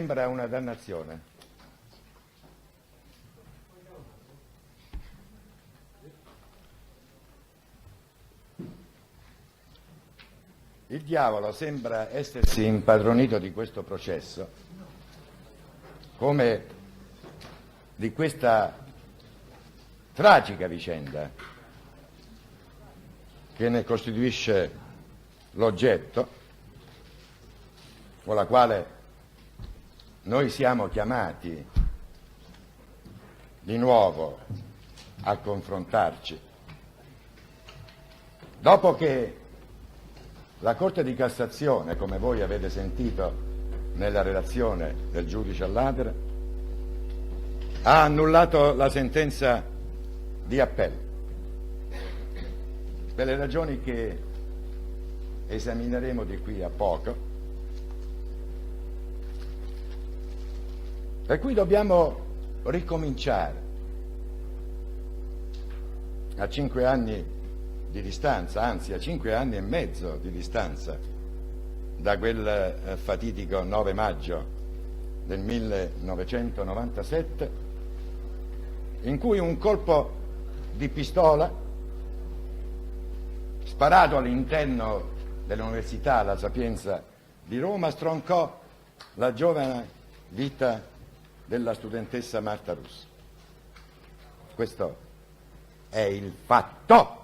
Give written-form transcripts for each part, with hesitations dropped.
sembra una dannazione. Il diavolo sembra essersi impadronito di questo processo, come di questa tragica vicenda che ne costituisce l'oggetto, con la quale noi siamo chiamati di nuovo a confrontarci, dopo che la Corte di Cassazione, come voi avete sentito nella relazione del giudice al latere, ha annullato la sentenza di appello per le ragioni che esamineremo di qui a poco, per cui dobbiamo ricominciare a 5 anni di distanza, anzi a 5 anni e mezzo di distanza da quel fatidico 9 maggio del 1997, in cui un colpo di pistola sparato all'interno dell'Università La Sapienza di Roma stroncò la giovane vita della studentessa Marta Russo. Questo è il fatto.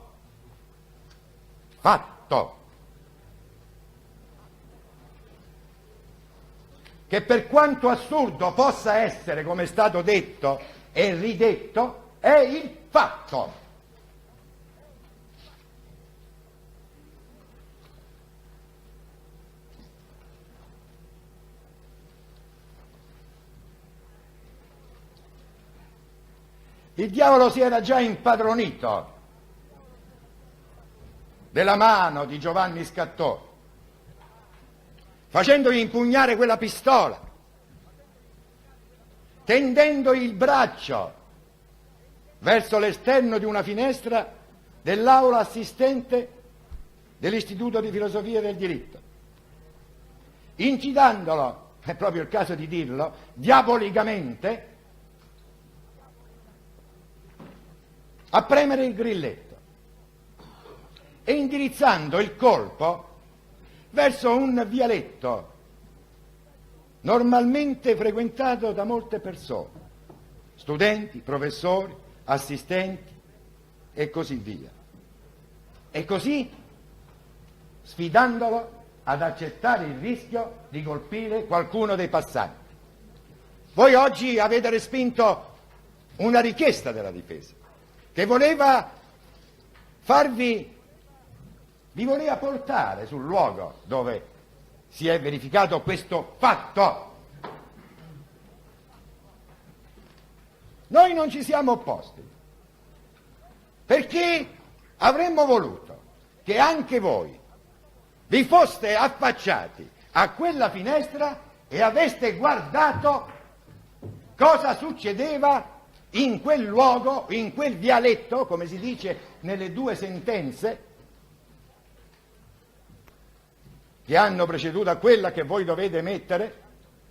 Che per quanto assurdo possa essere, come è stato detto e ridetto, è il fatto. Il diavolo si era già impadronito della mano di Giovanni Scattò, facendogli impugnare quella pistola, tendendo il braccio verso l'esterno di una finestra dell'aula assistente dell'Istituto di Filosofia del Diritto, incitandolo, è proprio il caso di dirlo, diabolicamente a premere il grilletto e indirizzando il colpo verso un vialetto normalmente frequentato da molte persone, studenti, professori, assistenti e così via. E così sfidandolo ad accettare il rischio di colpire qualcuno dei passanti. Voi oggi avete respinto una richiesta della difesa che voleva vi voleva portare sul luogo dove si è verificato questo fatto. Noi non ci siamo opposti, perché avremmo voluto che anche voi vi foste affacciati a quella finestra e aveste guardato cosa succedeva in quel luogo, in quel vialetto, come si dice nelle 2 sentenze che hanno preceduto a quella che voi dovete mettere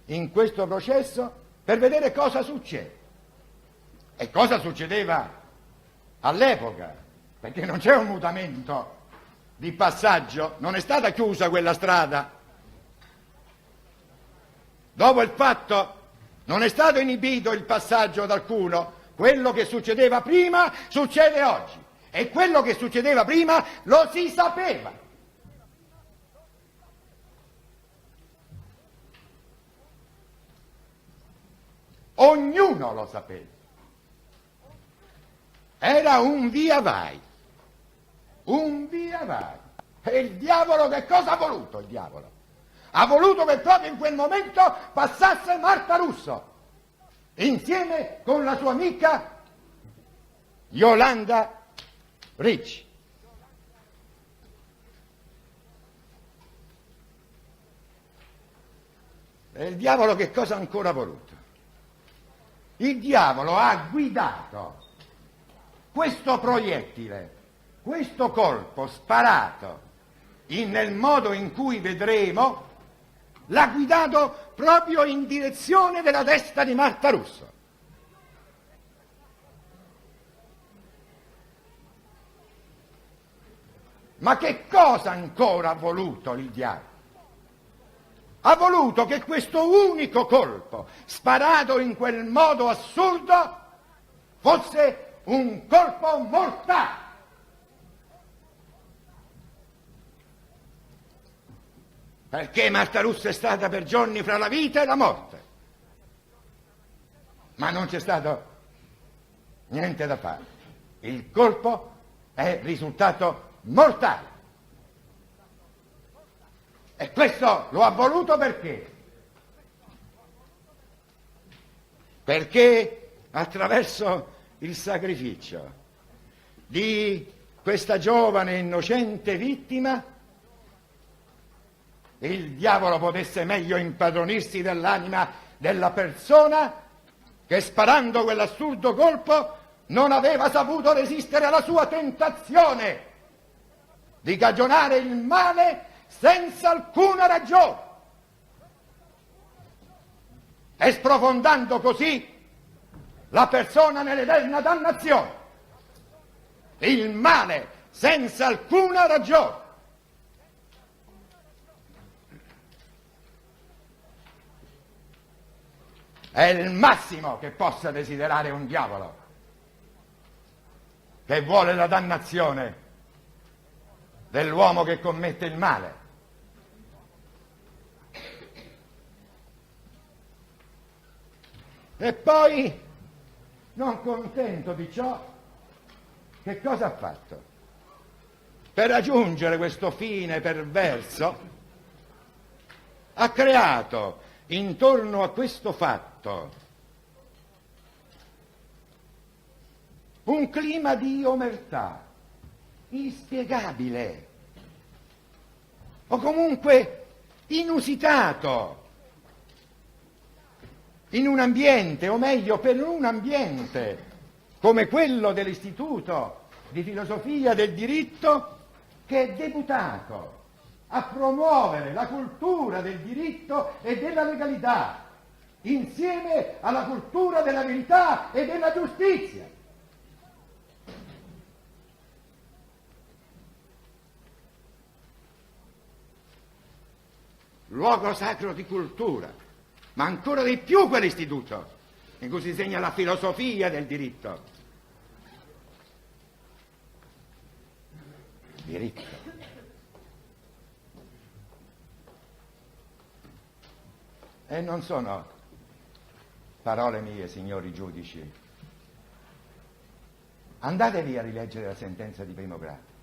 in questo processo, per vedere cosa succede e cosa succedeva all'epoca, perché non c'è un mutamento di passaggio, non è stata chiusa quella strada. Dopo il fatto non è stato inibito il passaggio ad alcuno, quello che succedeva prima succede oggi e quello che succedeva prima lo si sapeva. Ognuno lo sapeva. Era un via vai. E il diavolo che cosa ha voluto? Il diavolo ha voluto che proprio in quel momento passasse Marta Russo insieme con la sua amica Yolanda Ricci. E il diavolo che cosa ha ancora voluto? Il diavolo ha guidato questo proiettile, questo colpo sparato nel modo in cui vedremo, l'ha guidato proprio in direzione della testa di Marta Russo. Ma che cosa ancora ha voluto il diavolo? Ha voluto che questo unico colpo, sparato in quel modo assurdo, fosse un colpo mortale. Perché Marta Russo è stata per giorni fra la vita e la morte. Ma non c'è stato niente da fare. Il colpo è risultato mortale. E questo lo ha voluto perché? Perché attraverso il sacrificio di questa giovane innocente vittima il diavolo potesse meglio impadronirsi dell'anima della persona che sparando quell'assurdo colpo non aveva saputo resistere alla sua tentazione di cagionare il male senza alcuna ragione, e sprofondando così la persona nell'eterna dannazione. Il male senza alcuna ragione. È il massimo che possa desiderare un diavolo, che vuole la dannazione dell'uomo che commette il male. E poi, non contento di ciò, che cosa ha fatto? Per raggiungere questo fine perverso, ha creato intorno a questo fatto un clima di omertà inspiegabile o comunque inusitato in un ambiente, o meglio per un ambiente come quello dell'Istituto di Filosofia del Diritto, che è deputato a promuovere la cultura del diritto e della legalità insieme alla cultura della verità e della giustizia. Luogo sacro di cultura, ma ancora di più quell'istituto in cui si insegna la filosofia del diritto. Diritto. E non sono parole mie, signori giudici. Andatevi a rileggere la sentenza di primo grado.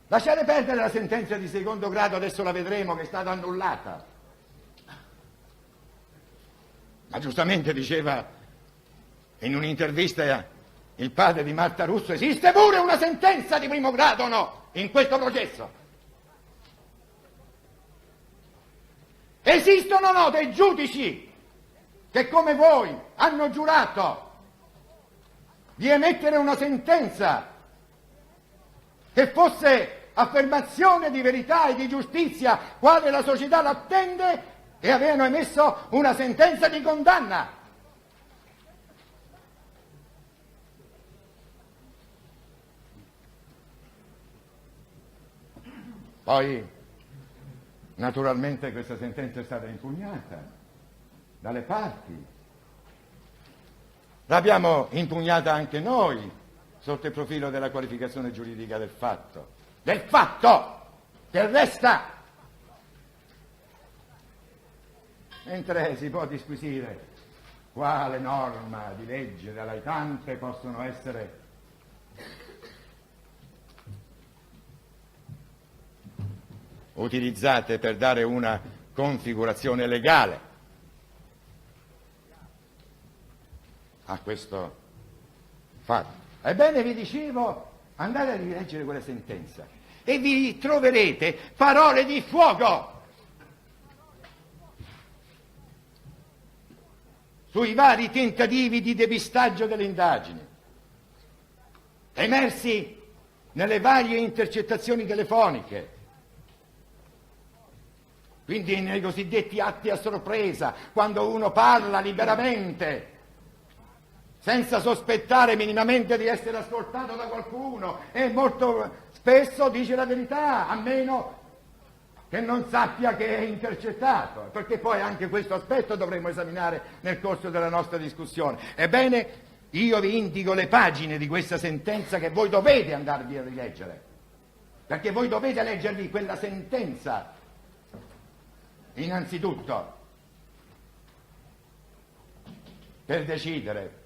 Lasciate perdere la sentenza di secondo grado, adesso la vedremo, che è stata annullata. Ma giustamente diceva in un'intervista il padre di Marta Russo: esiste pure una sentenza di primo grado o no in questo processo? Esistono o no dei giudici che come voi hanno giurato di emettere una sentenza che fosse affermazione di verità e di giustizia quale la società l'attende, e avevano emesso una sentenza di condanna? Poi naturalmente questa sentenza è stata impugnata dalle parti. L'abbiamo impugnata anche noi sotto il profilo della qualificazione giuridica del fatto che resta. Mentre si può disquisire quale norma di legge delle tante possono essere utilizzate per dare una configurazione legale a questo fatto. Ebbene, vi dicevo, andate a rileggere quella sentenza e vi troverete parole di fuoco sui vari tentativi di depistaggio delle indagini emersi nelle varie intercettazioni telefoniche, quindi nei cosiddetti atti a sorpresa, quando uno parla liberamente, senza sospettare minimamente di essere ascoltato da qualcuno, e molto spesso dice la verità, a meno che non sappia che è intercettato, perché poi anche questo aspetto dovremo esaminare nel corso della nostra discussione. Ebbene, io vi indico le pagine di questa sentenza che voi dovete andarvi a rileggere, perché voi dovete leggervi quella sentenza, innanzitutto, per decidere.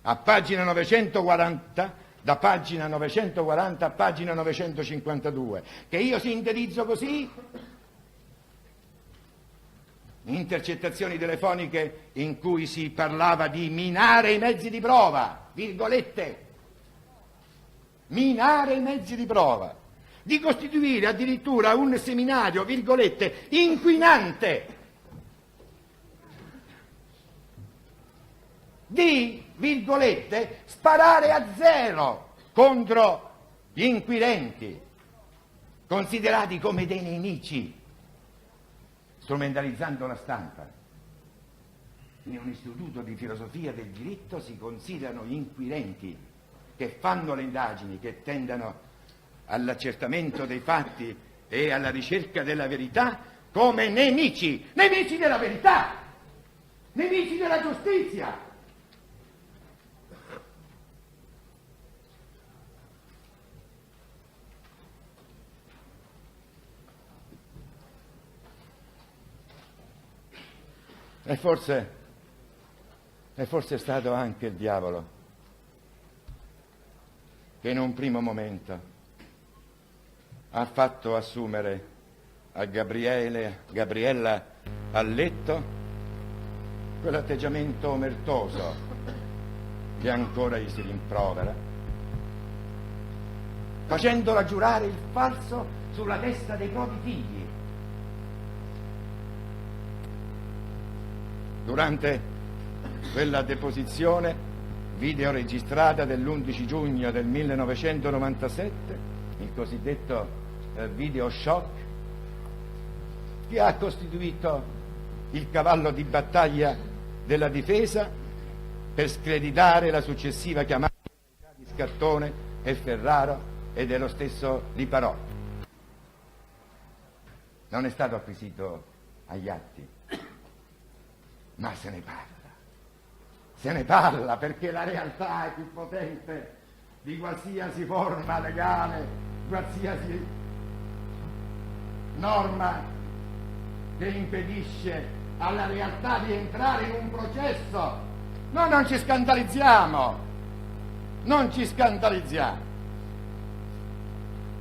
A pagina 940, da pagina 940 a pagina 952, che io sintetizzo così: intercettazioni telefoniche in cui si parlava di minare i mezzi di prova, virgolette, minare i mezzi di prova, di costituire addirittura un seminario, virgolette, inquinante, di, virgolette, sparare a zero contro gli inquirenti, considerati come dei nemici, strumentalizzando la stampa. In un istituto di filosofia del diritto si considerano gli inquirenti che fanno le indagini, che tendono all'accertamento dei fatti e alla ricerca della verità, come nemici, nemici della verità, nemici della giustizia. E forse è stato anche il diavolo che in un primo momento ha fatto assumere a Gabriella a letto quell'atteggiamento omertoso che ancora gli si rimprovera, facendola giurare il falso sulla testa dei propri figli. Durante quella deposizione videoregistrata dell'11 giugno del 1997, il cosiddetto video shock, che ha costituito il cavallo di battaglia della difesa per screditare la successiva chiamata di Scattone e Ferraro e dello stesso Liparò. Non è stato acquisito agli atti, ma se ne parla perché la realtà è più potente di qualsiasi forma legale, qualsiasi norma che impedisce alla realtà di entrare in un processo. Noi non ci scandalizziamo,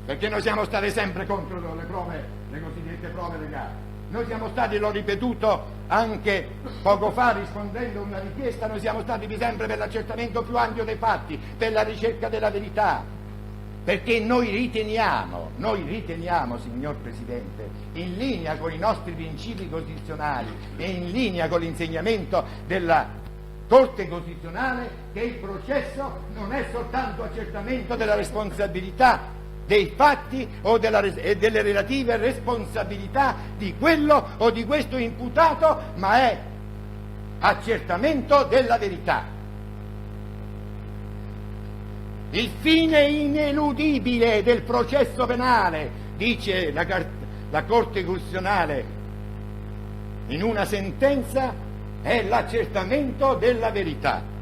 perché noi siamo stati sempre contro le prove, le cosiddette prove legali. Noi siamo stati, l'ho ripetuto anche poco fa rispondendo a una richiesta, noi siamo stati sempre per l'accertamento più ampio dei fatti, per la ricerca della verità, perché noi riteniamo, signor Presidente, in linea con i nostri principi costituzionali e in linea con l'insegnamento della Corte Costituzionale, che il processo non è soltanto accertamento della responsabilità dei fatti o delle relative responsabilità di quello o di questo imputato, ma è accertamento della verità. Il fine ineludibile del processo penale, dice la Corte Costituzionale in una sentenza, è l'accertamento della verità.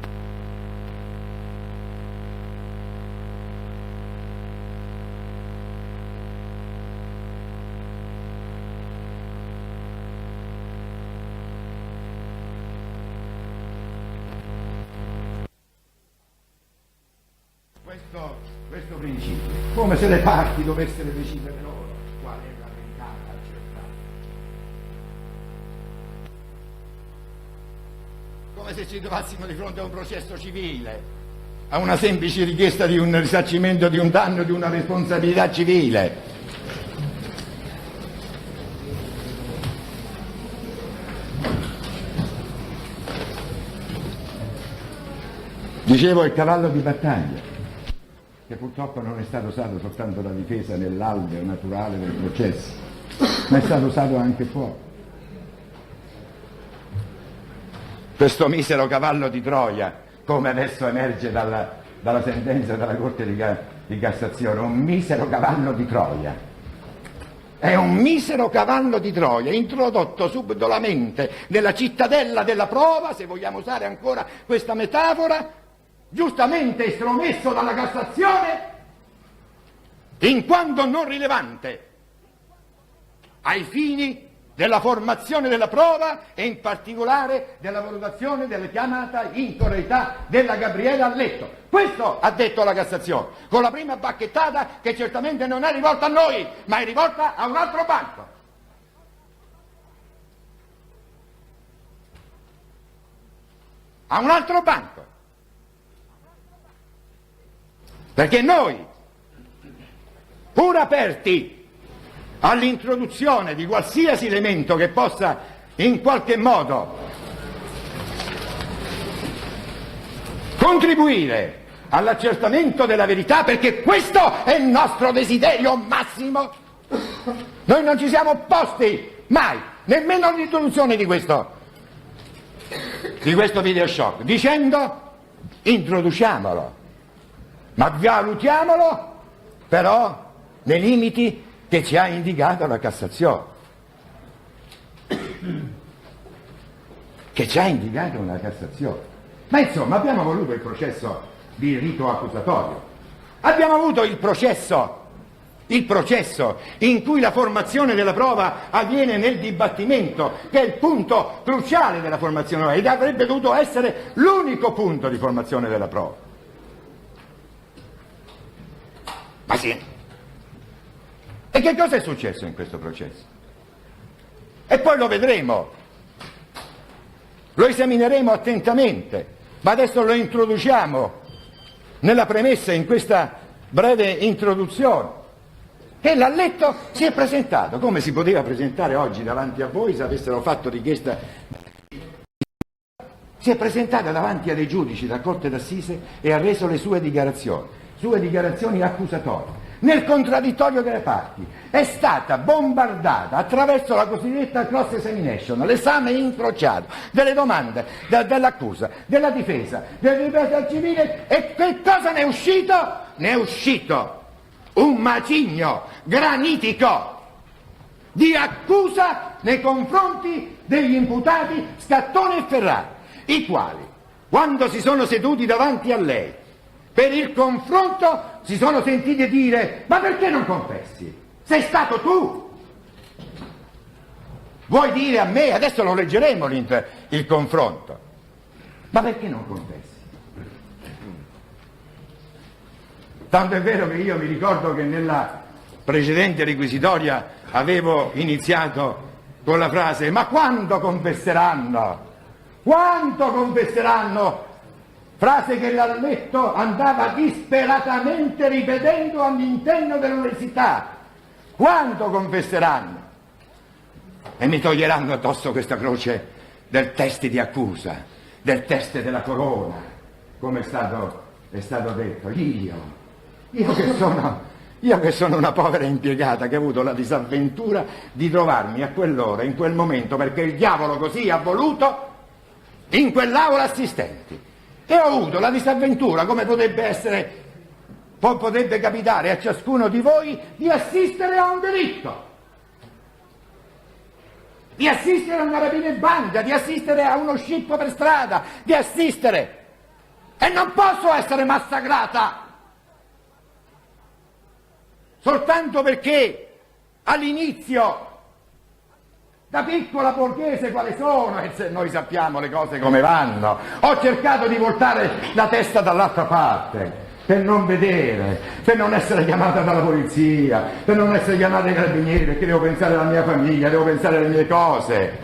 Questo principio, come se le parti dovessero decidere loro qual è la verità da accertare, come se ci trovassimo di fronte a un processo civile, a una semplice richiesta di un risarcimento di un danno, di una responsabilità civile. Dicevo il cavallo di battaglia, che purtroppo non è stato usato soltanto da difesa nell'alveo naturale del processo, ma è stato usato anche fuori. Questo misero cavallo di Troia, come adesso emerge dalla sentenza della Corte di Cassazione, un misero cavallo di Troia. È un misero cavallo di Troia, introdotto subdolamente nella cittadella della prova, se vogliamo usare ancora questa metafora, giustamente estromesso dalla Cassazione, in quanto non rilevante ai fini della formazione della prova e in particolare della valutazione della chiamata incorreità della Gabriela a letto. Questo ha detto la Cassazione, con la prima bacchettata che certamente non è rivolta a noi, ma è rivolta a un altro banco. A un altro banco. Perché noi, pur aperti all'introduzione di qualsiasi elemento che possa in qualche modo contribuire all'accertamento della verità, perché questo è il nostro desiderio massimo, noi non ci siamo opposti mai, nemmeno all'introduzione di questo video shock, dicendo introduciamolo, ma valutiamolo però nei limiti che ci ha indicato la Cassazione, Ma insomma abbiamo voluto il processo di rito accusatorio, abbiamo avuto il processo in cui la formazione della prova avviene nel dibattimento, che è il punto cruciale della formazione ed avrebbe dovuto essere l'unico punto di formazione della prova. Ma sì. E che cosa è successo in questo processo? E poi lo vedremo, lo esamineremo attentamente, ma adesso lo introduciamo nella premessa, in questa breve introduzione, che l'Alletto si è presentato, come si poteva presentare oggi davanti a voi se avessero fatto richiesta. Si è presentata davanti a dei giudici della Corte d'Assise e ha reso le sue dichiarazioni accusatorie. Nel contraddittorio delle parti è stata bombardata attraverso la cosiddetta cross examination, l'esame incrociato delle domande dell'accusa, della difesa, del civile, e che cosa ne è uscito? Ne è uscito un macigno granitico di accusa nei confronti degli imputati Scattone e Ferrari, i quali, quando si sono seduti davanti a lei per il confronto, si sono sentiti dire: ma perché non confessi? Sei stato tu! Vuoi dire a me, adesso lo leggeremo il confronto, ma perché non confessi? Tanto è vero che io mi ricordo che nella precedente requisitoria avevo iniziato con la frase: ma quando confesseranno? Quanto confesseranno? Frase che l'Alletto andava disperatamente ripetendo all'interno dell'università. Quanto confesseranno? E mi toglieranno addosso questa croce del test di accusa, del test della corona, come è stato detto. Io che sono una povera impiegata che ha avuto la disavventura di trovarmi a quell'ora, in quel momento, perché il diavolo così ha voluto, in quell'aula assistenti. E ho avuto la disavventura, come potrebbe capitare a ciascuno di voi, di assistere a un delitto, di assistere a una rapina in banca, di assistere a uno scippo per strada, di assistere, e non posso essere massacrata soltanto perché all'inizio, da piccola borghese quale sono, e se noi sappiamo le cose come vanno, ho cercato di voltare la testa dall'altra parte, per non vedere, per non essere chiamata dalla polizia, per non essere chiamata dai carabinieri, perché devo pensare alla mia famiglia, devo pensare alle mie cose.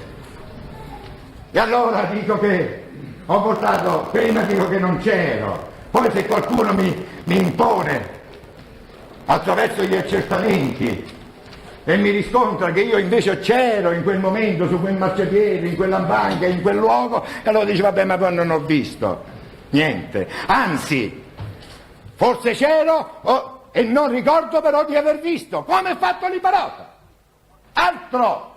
E allora dico che ho votato, prima dico che non c'ero, poi se qualcuno mi impone attraverso gli accertamenti e mi riscontra che io invece c'ero in quel momento, su quel marciapiede, in quella banca, in quel luogo, e allora dice: vabbè, ma poi non ho visto niente, anzi forse c'ero e non ricordo però di aver visto, come ha fatto Liparota. altro.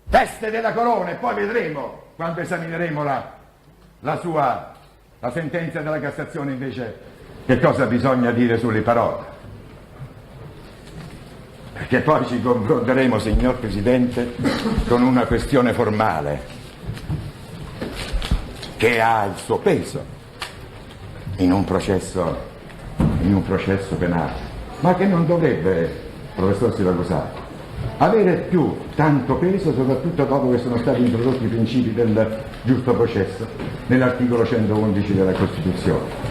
Teste della corona, e poi vedremo, quando esamineremo la sentenza della Cassazione invece, che cosa bisogna dire sulle parole. Perché poi ci confronteremo, signor Presidente, con una questione formale che ha il suo peso in un processo penale, ma che non dovrebbe, professor Siragusa, avere più tanto peso, soprattutto dopo che sono stati introdotti i principi del giusto processo nell'articolo 111 della Costituzione.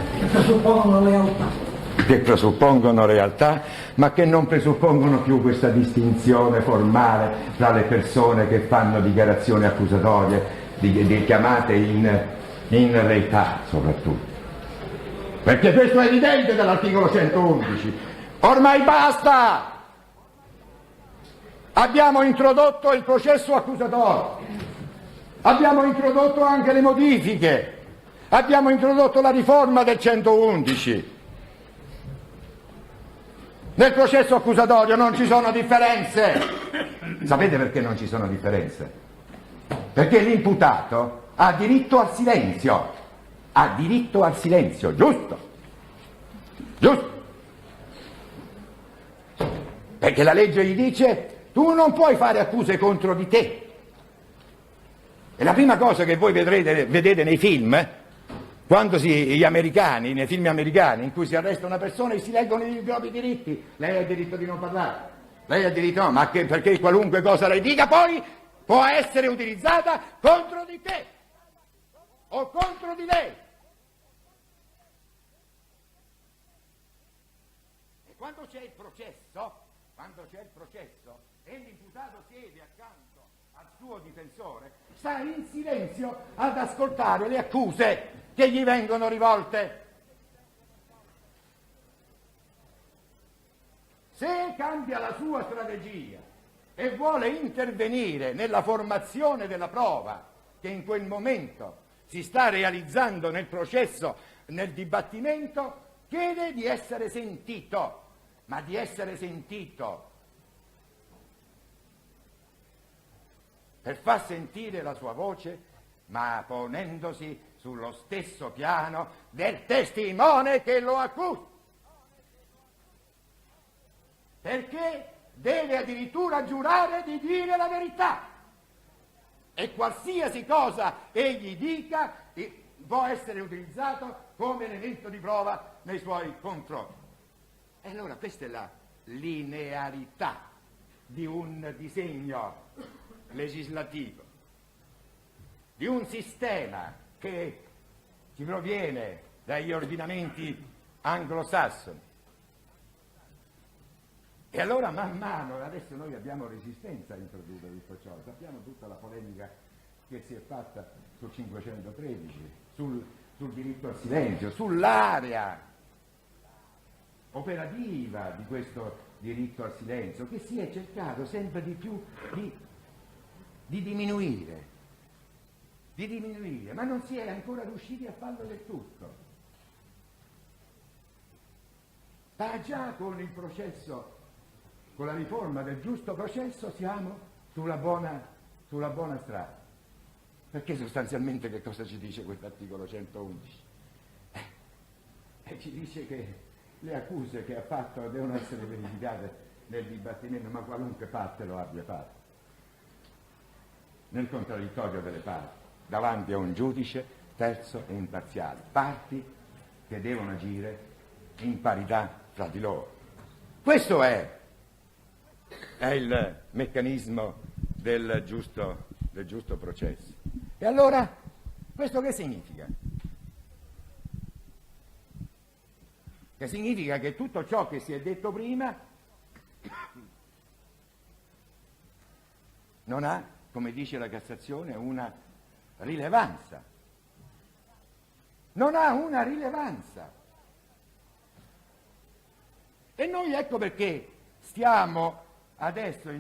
Che presuppongono realtà, ma che non presuppongono più questa distinzione formale tra le persone che fanno dichiarazioni accusatorie, chiamate in realtà soprattutto. Perché questo è evidente dall'articolo 111. Ormai basta! Abbiamo introdotto il processo accusatorio, abbiamo introdotto anche le modifiche, abbiamo introdotto la riforma del 111. Nel processo accusatorio non ci sono differenze. Sapete perché non ci sono differenze? Perché l'imputato ha diritto al silenzio, giusto? Perché la legge gli dice: tu non puoi fare accuse contro di te. E la prima cosa che voi vedete nei film, quando gli americani, nei film americani, in cui si arresta una persona e si leggono i propri diritti, lei ha il diritto di non parlare, lei ha il diritto no, perché qualunque cosa lei dica poi può essere utilizzata contro di te o contro di lei. E quando c'è il processo e l'imputato siede accanto al suo difensore, sta in silenzio ad ascoltare le accuse che gli vengono rivolte. Se cambia la sua strategia e vuole intervenire nella formazione della prova che in quel momento si sta realizzando nel processo, nel dibattimento, chiede di essere sentito, ma di essere sentito per far sentire la sua voce, ma ponendosi sullo stesso piano del testimone che lo accusa. Perché deve addirittura giurare di dire la verità. E qualsiasi cosa egli dica può essere utilizzato come elemento di prova nei suoi confronti. E allora questa è la linearità di un disegno legislativo, di un sistema che ci proviene dagli ordinamenti anglosassoni. E allora man mano, adesso noi abbiamo resistenza a introdurre tutto ciò, sappiamo tutta la polemica che si è fatta sul 513, sul diritto al silenzio, sull'area operativa di questo diritto al silenzio, che si è cercato sempre di più di diminuire, ma non si è ancora riusciti a farlo del tutto. Ma già con il processo, con la riforma del giusto processo, siamo sulla buona strada. Perché sostanzialmente che cosa ci dice quest'articolo 111? Ci dice che le accuse che ha fatto devono essere verificate nel dibattimento, ma qualunque parte lo abbia fatto, nel contraddittorio delle parti, davanti a un giudice terzo e imparziale, parti che devono agire in parità fra di loro. Questo è il meccanismo del giusto processo. E allora, questo che significa? Che significa che tutto ciò che si è detto prima non ha, come dice la Cassazione, una rilevanza. Non ha una rilevanza. E noi ecco perché stiamo adesso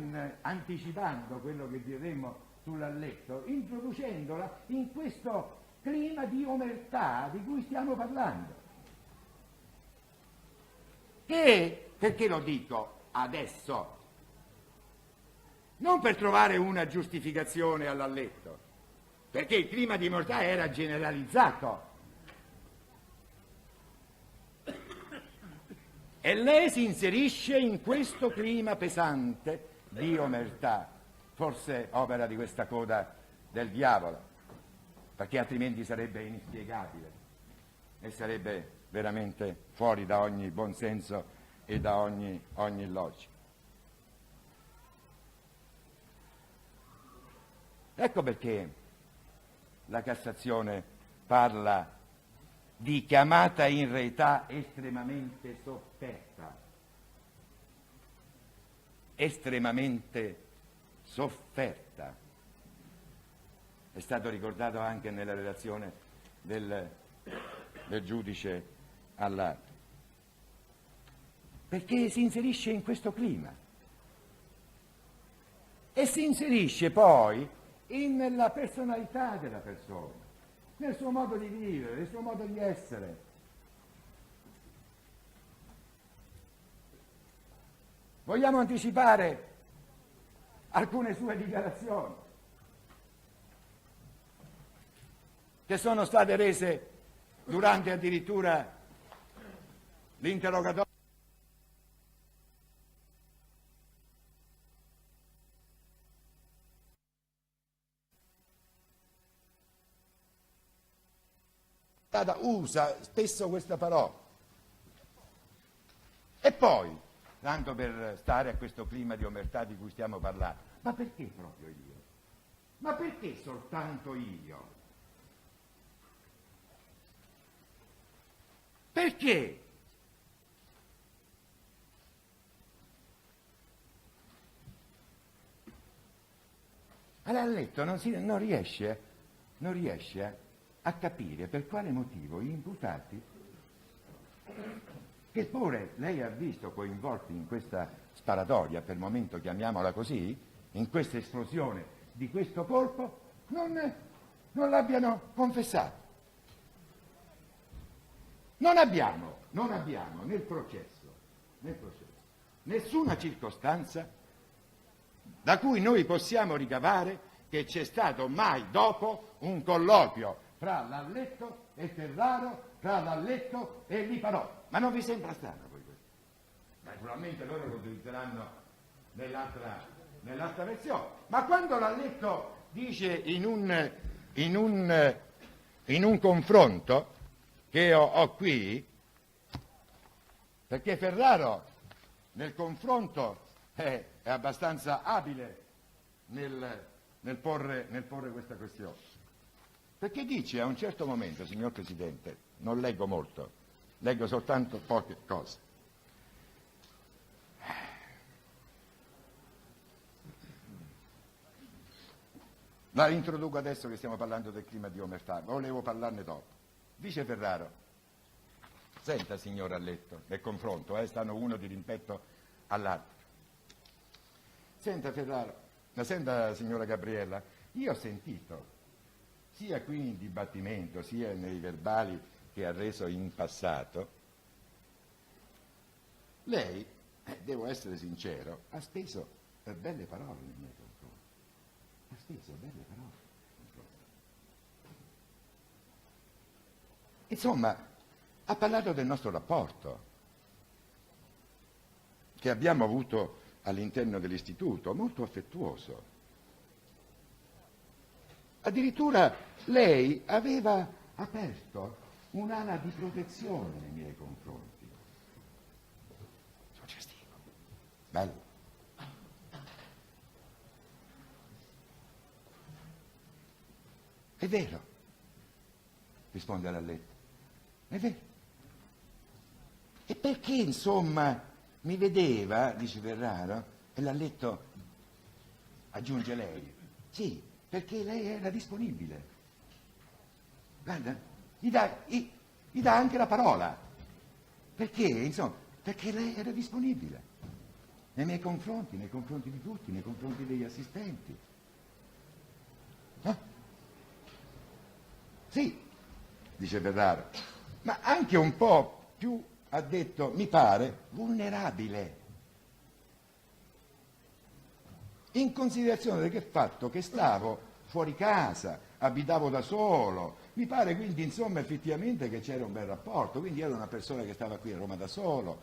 anticipando quello che diremo sull'alletto, introducendola in questo clima di omertà di cui stiamo parlando. Perché lo dico? adesso, non per trovare una giustificazione all'alletto, perché il clima di omertà era generalizzato. E lei si inserisce in questo clima pesante di omertà, forse opera di questa coda del diavolo, perché altrimenti sarebbe inspiegabile e sarebbe veramente fuori da ogni buonsenso e da ogni logica. Ecco perché la Cassazione parla di chiamata in realtà estremamente sofferta. Estremamente sofferta. È stato ricordato anche nella relazione del giudice all'atto. Perché si inserisce in questo clima. E si inserisce poi nella personalità della persona, nel suo modo di vivere, nel suo modo di essere. Vogliamo anticipare alcune sue dichiarazioni che sono state rese durante addirittura l'interrogatorio. Usa spesso questa parola. E poi, tanto per stare a questo clima di omertà di cui stiamo parlando, ma perché proprio io? Ma perché soltanto io? Perché? Allora, letto non riesce a capire per quale motivo gli imputati, che pure lei ha visto coinvolti in questa sparatoria, per il momento chiamiamola così, in questa esplosione di questo colpo, non l'abbiano confessato. Non abbiamo nel processo nessuna circostanza da cui noi possiamo ricavare che c'è stato mai dopo un colloquio fra Lalletto e Ferraro, tra Lalletto e Liparò. Ma non vi sembra strano poi questo? Naturalmente loro lo utilizzeranno nell'altra versione. Ma quando Lalletto dice in un confronto che ho qui, perché Ferraro nel confronto è abbastanza abile nel porre questa questione. Perché dice a un certo momento, signor Presidente, non leggo molto, leggo soltanto poche cose. La introduco adesso che stiamo parlando del clima di omertà, volevo parlarne dopo. Dice Ferraro, senta signor Lalletto, nel confronto, stanno uno di rimpetto all'altro. Senta Ferraro, senta signora Gabriella, io ho sentito, sia qui in dibattimento, sia nei verbali che ha reso in passato, lei, devo essere sincero, ha speso belle parole nei miei confronti. Ha speso belle parole. Insomma, ha parlato del nostro rapporto che abbiamo avuto all'interno dell'istituto, molto affettuoso. Addirittura lei aveva aperto un'ala di protezione nei miei confronti. Suggestivo. Bello. È vero, risponde Lalletto. È vero. E perché, insomma, mi vedeva, dice Ferraro, e Lalletto aggiunge lei. Sì, perché lei era disponibile. Guarda, gli dà anche la parola. Perché, insomma, perché lei era disponibile. Nei miei confronti di tutti, nei confronti degli assistenti. Sì, dice Ferraro, ma anche un po' più, ha detto, mi pare, vulnerabile. in considerazione del fatto che stavo fuori casa, abitavo da solo, mi pare quindi insomma effettivamente che c'era un bel rapporto, quindi ero una persona che stava qui a Roma da solo,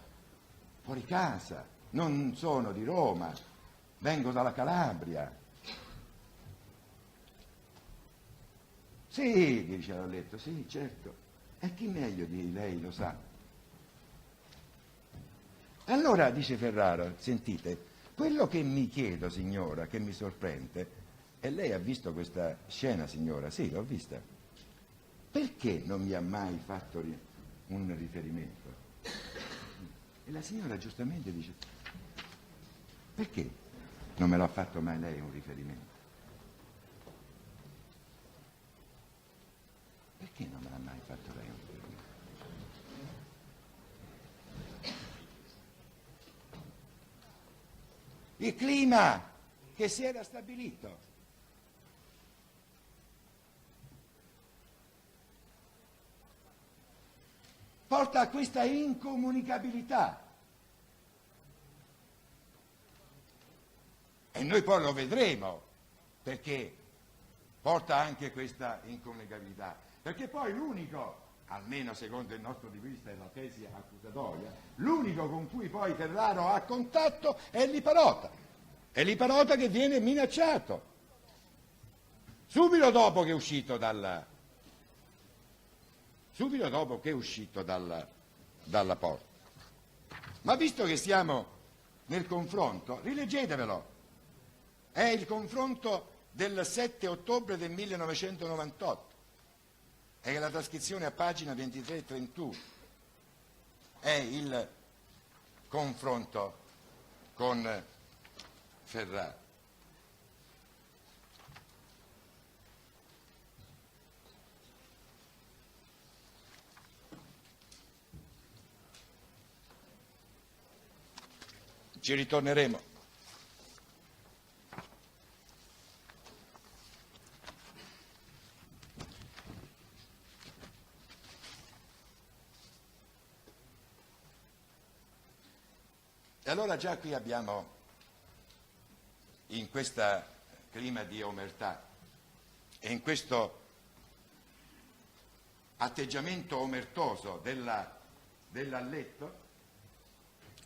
fuori casa, non sono di Roma, vengo dalla Calabria. Sì, diceva Letto, sì, certo, e chi meglio di lei lo sa. Allora, dice Ferrara, sentite, quello che mi chiedo, signora, che mi sorprende, e lei ha visto questa scena, signora? Sì, l'ho vista. Perché non mi ha mai fatto un riferimento? E la signora giustamente dice, perché non me l'ha fatto mai lei un riferimento? Perché non me l'ha mai fatto lei un riferimento? Il clima che si era stabilito. Porta a questa incomunicabilità. E noi poi lo vedremo, perché porta anche questa incomunicabilità. Perché poi l'unico, almeno secondo il nostro di vista e la tesi accusatoria, l'unico con cui poi Ferraro ha contatto è Liparota. È Liparota che viene minacciato. Subito dopo che è uscito dalla porta. Ma visto che siamo nel confronto, rileggetevelo. È il confronto del 7 ottobre del 1998. È la trascrizione a pagina 23 e 31. È il confronto con Ferrara. Ci ritorneremo. E allora già qui abbiamo, in questo clima di omertà e in questo atteggiamento omertoso dell'alletto,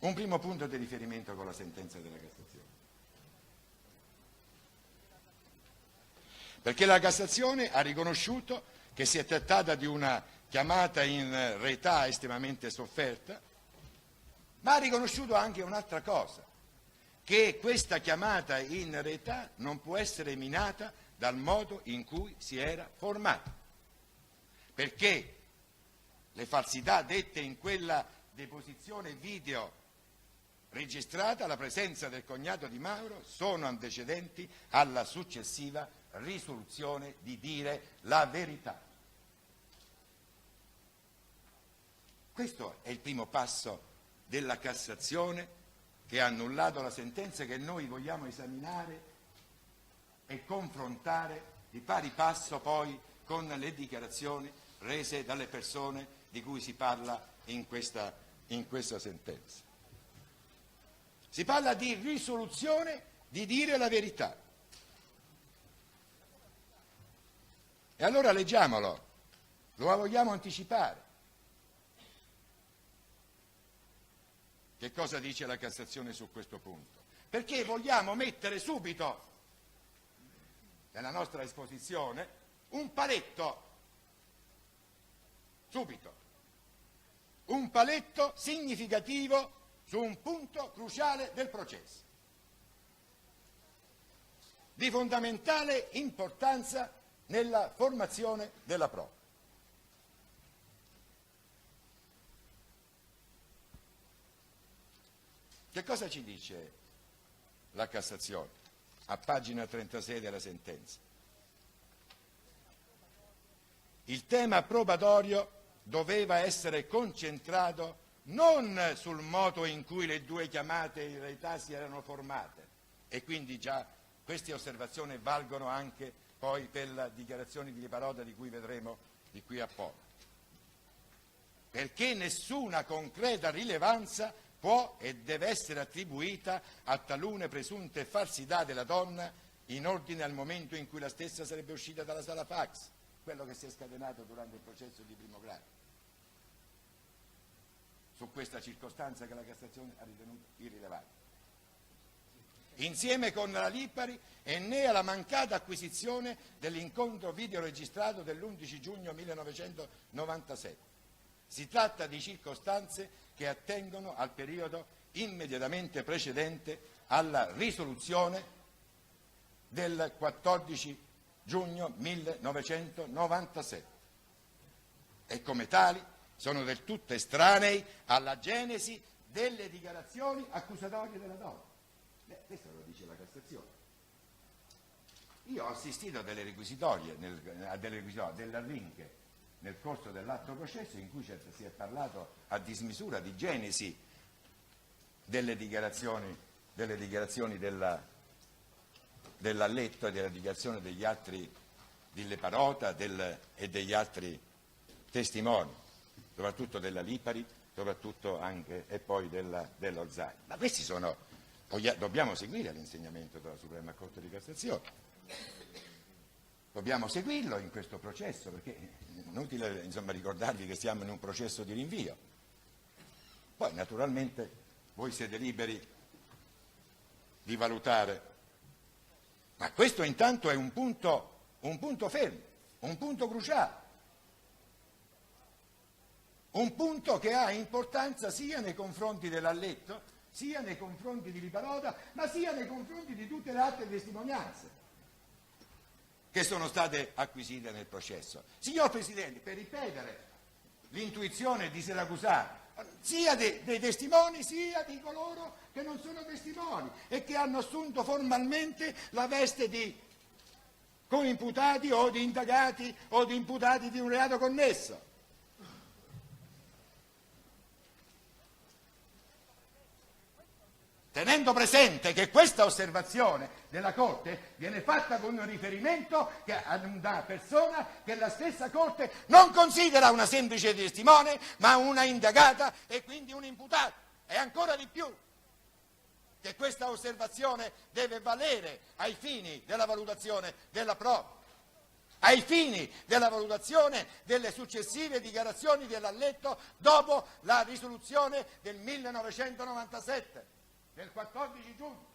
un primo punto di riferimento con la sentenza della Cassazione. Perché la Cassazione ha riconosciuto che si è trattata di una chiamata in reità estremamente sofferta, ma ha riconosciuto anche un'altra cosa, che questa chiamata in reità non può essere minata dal modo in cui si era formata, perché le falsità dette in quella deposizione video registrata, la presenza del cognato di Mauro, sono antecedenti alla successiva risoluzione di dire la verità. Questo è il primo passo della Cassazione, che ha annullato la sentenza che noi vogliamo esaminare e confrontare di pari passo poi con le dichiarazioni rese dalle persone di cui si parla in questa sentenza. Si parla di risoluzione di dire la verità. E allora leggiamolo, lo vogliamo anticipare. Che cosa dice la Cassazione su questo punto? Perché vogliamo mettere subito nella nostra esposizione un paletto, subito, un paletto significativo su un punto cruciale del processo, di fondamentale importanza nella formazione della prova. Che cosa ci dice la Cassazione a pagina 36 della sentenza? Il tema probatorio doveva essere concentrato non sul modo in cui le due chiamate in realtà si erano formate, e quindi già queste osservazioni valgono anche poi per la dichiarazione di Liparota di cui vedremo di qui a poco, perché nessuna concreta rilevanza può e deve essere attribuita a talune presunte falsità della donna in ordine al momento in cui la stessa sarebbe uscita dalla sala fax, quello che si è scatenato durante il processo di primo grado. Su questa circostanza che la Cassazione ha ritenuto irrilevante. Insieme con la Lipari e né alla mancata acquisizione dell'incontro videoregistrato dell'11 giugno 1997. Si tratta di circostanze che attengono al periodo immediatamente precedente alla risoluzione del 14 giugno 1997 e come tali sono del tutto estranei alla genesi delle dichiarazioni accusatorie della donna. Questo lo dice la Cassazione. Io ho assistito a delle requisitorie, delle arrinche nel corso dell'altro processo in cui si è parlato a dismisura di genesi delle dichiarazioni dell'alletto e della dichiarazione degli altri di Leparota e degli altri testimoni, soprattutto della Lipari, soprattutto anche e poi dello Zaia. Ma questi sono... Dobbiamo seguire l'insegnamento della Suprema Corte di Cassazione, dobbiamo seguirlo in questo processo, perché è inutile ricordarvi che siamo in un processo di rinvio. Poi naturalmente voi siete liberi di valutare, ma questo intanto è un punto fermo, un punto cruciale, un punto che ha importanza sia nei confronti dell'alletto, sia nei confronti di Liparota, ma sia nei confronti di tutte le altre testimonianze che sono state acquisite nel processo. Signor Presidente, per ripetere l'intuizione di Siracusano, sia dei testimoni sia di coloro che non sono testimoni e che hanno assunto formalmente la veste di coimputati o di indagati o di imputati di un reato connesso. Tenendo presente che questa osservazione della Corte viene fatta con un riferimento ad una persona che la stessa Corte non considera una semplice testimone, ma una indagata e quindi un imputato. E ancora di più, che questa osservazione deve valere ai fini della valutazione della prova, ai fini della valutazione delle successive dichiarazioni dell'alletto dopo la risoluzione del 1997. Del 14 giugno.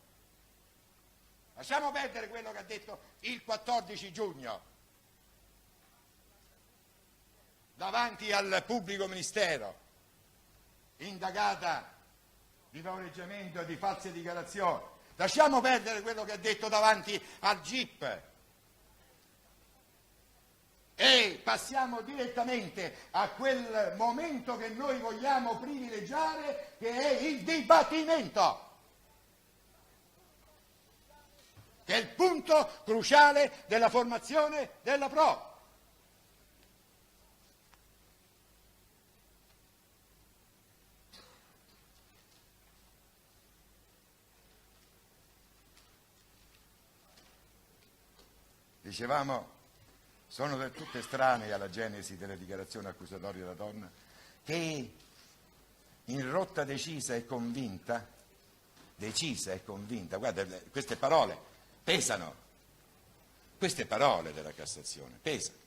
Lasciamo perdere quello che ha detto il 14 giugno davanti al pubblico ministero, indagata di favoreggiamento e di false dichiarazioni. Lasciamo perdere quello che ha detto davanti al GIP e passiamo direttamente a quel momento che noi vogliamo privilegiare, che è il dibattimento, che è il punto cruciale della formazione della prova. Dicevamo, sono del tutto estranei alla genesi delle dichiarazioni accusatorie della donna, che in rotta decisa e convinta, guarda, queste parole pesano, queste parole della Cassazione pesano.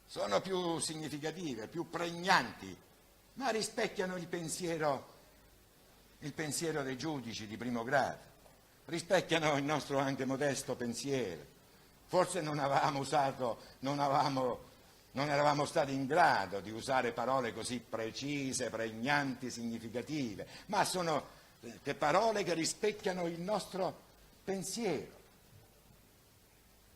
Sono più significative, più pregnanti, ma rispecchiano il pensiero dei giudici di primo grado, rispecchiano il nostro anche modesto pensiero. Forse non eravamo stati in grado di usare parole così precise, pregnanti, significative, ma sono parole che rispecchiano il nostro pensiero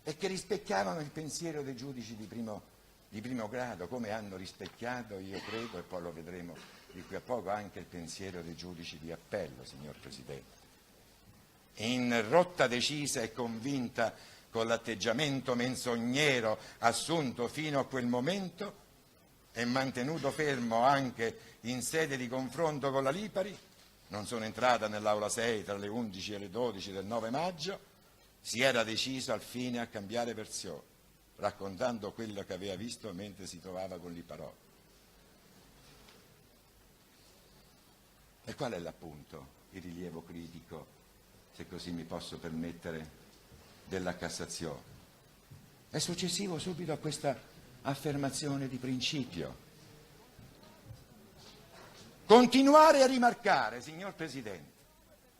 e che rispecchiavano il pensiero dei giudici di primo grado, come hanno rispecchiato, io credo, e poi lo vedremo di qui a poco, anche il pensiero dei giudici di appello, signor Presidente. In rotta decisa e convinta, con l'atteggiamento menzognero assunto fino a quel momento e mantenuto fermo anche in sede di confronto con la Lipari, non sono entrata nell'Aula 6 tra le 11 e le 12 del 9 maggio, si era deciso al fine a cambiare versione. raccontando quello che aveva visto mentre si trovava con Liparò. E qual è l'appunto, il rilievo critico, se così mi posso permettere, della Cassazione? È successivo subito a questa affermazione di principio. Continuare a rimarcare, signor Presidente,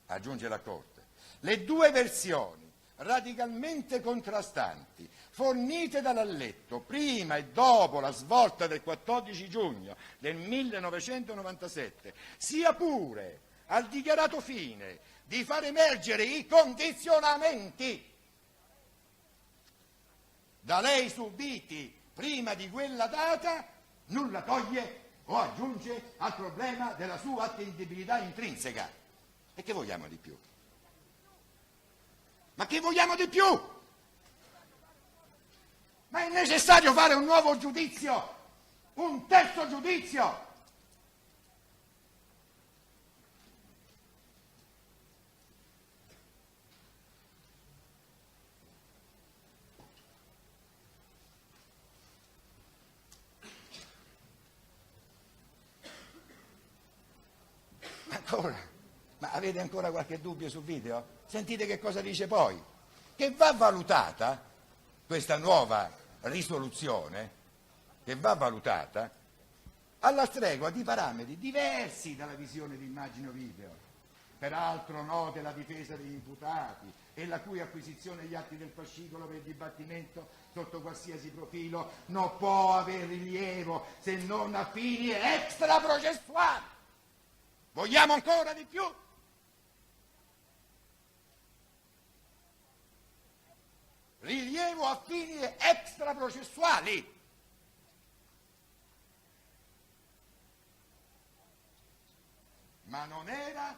aggiunge la Corte, le due versioni radicalmente contrastanti fornite dall'Alletto prima e dopo la svolta del 14 giugno del 1997, sia pure al dichiarato fine di far emergere i condizionamenti da lei subiti prima di quella data, nulla toglie o aggiunge al problema della sua attendibilità intrinseca. E che vogliamo di più? Ma che vogliamo di più? Ma è necessario fare un nuovo giudizio, un terzo giudizio? Ancora? Ma avete ancora qualche dubbio sul video? Sentite che cosa dice poi. Che va valutata questa nuova risoluzione, che va valutata alla stregua di parametri diversi dalla visione di immagine o video, peraltro note la difesa degli imputati e la cui acquisizione degli atti del fascicolo per il dibattimento sotto qualsiasi profilo non può aver rilievo se non a fini extraprocessuali. Vogliamo ancora di più? Rilievo a fini extraprocessuali. Ma non era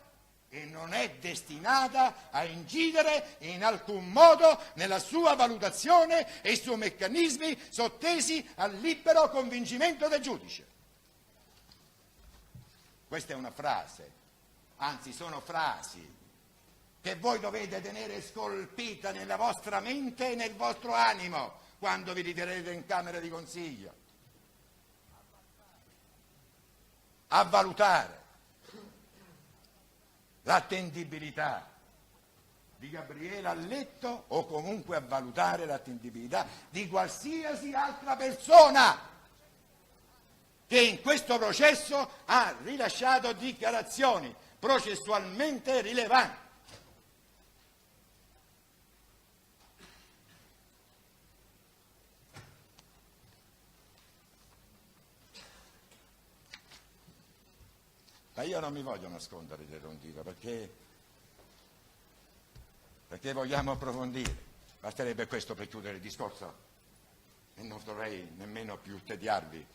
e non è destinata a incidere in alcun modo nella sua valutazione e i suoi meccanismi sottesi al libero convincimento del giudice. Questa è una frase, anzi sono frasi che voi dovete tenere scolpita nella vostra mente e nel vostro animo quando vi ritirerete in Camera di Consiglio a valutare l'attendibilità di Gabriele Alletto o comunque a valutare l'attendibilità di qualsiasi altra persona che in questo processo ha rilasciato dichiarazioni processualmente rilevanti. Ma io non mi voglio nascondere dietro un dito perché vogliamo approfondire. Basterebbe questo per chiudere il discorso e non dovrei nemmeno più tediarvi.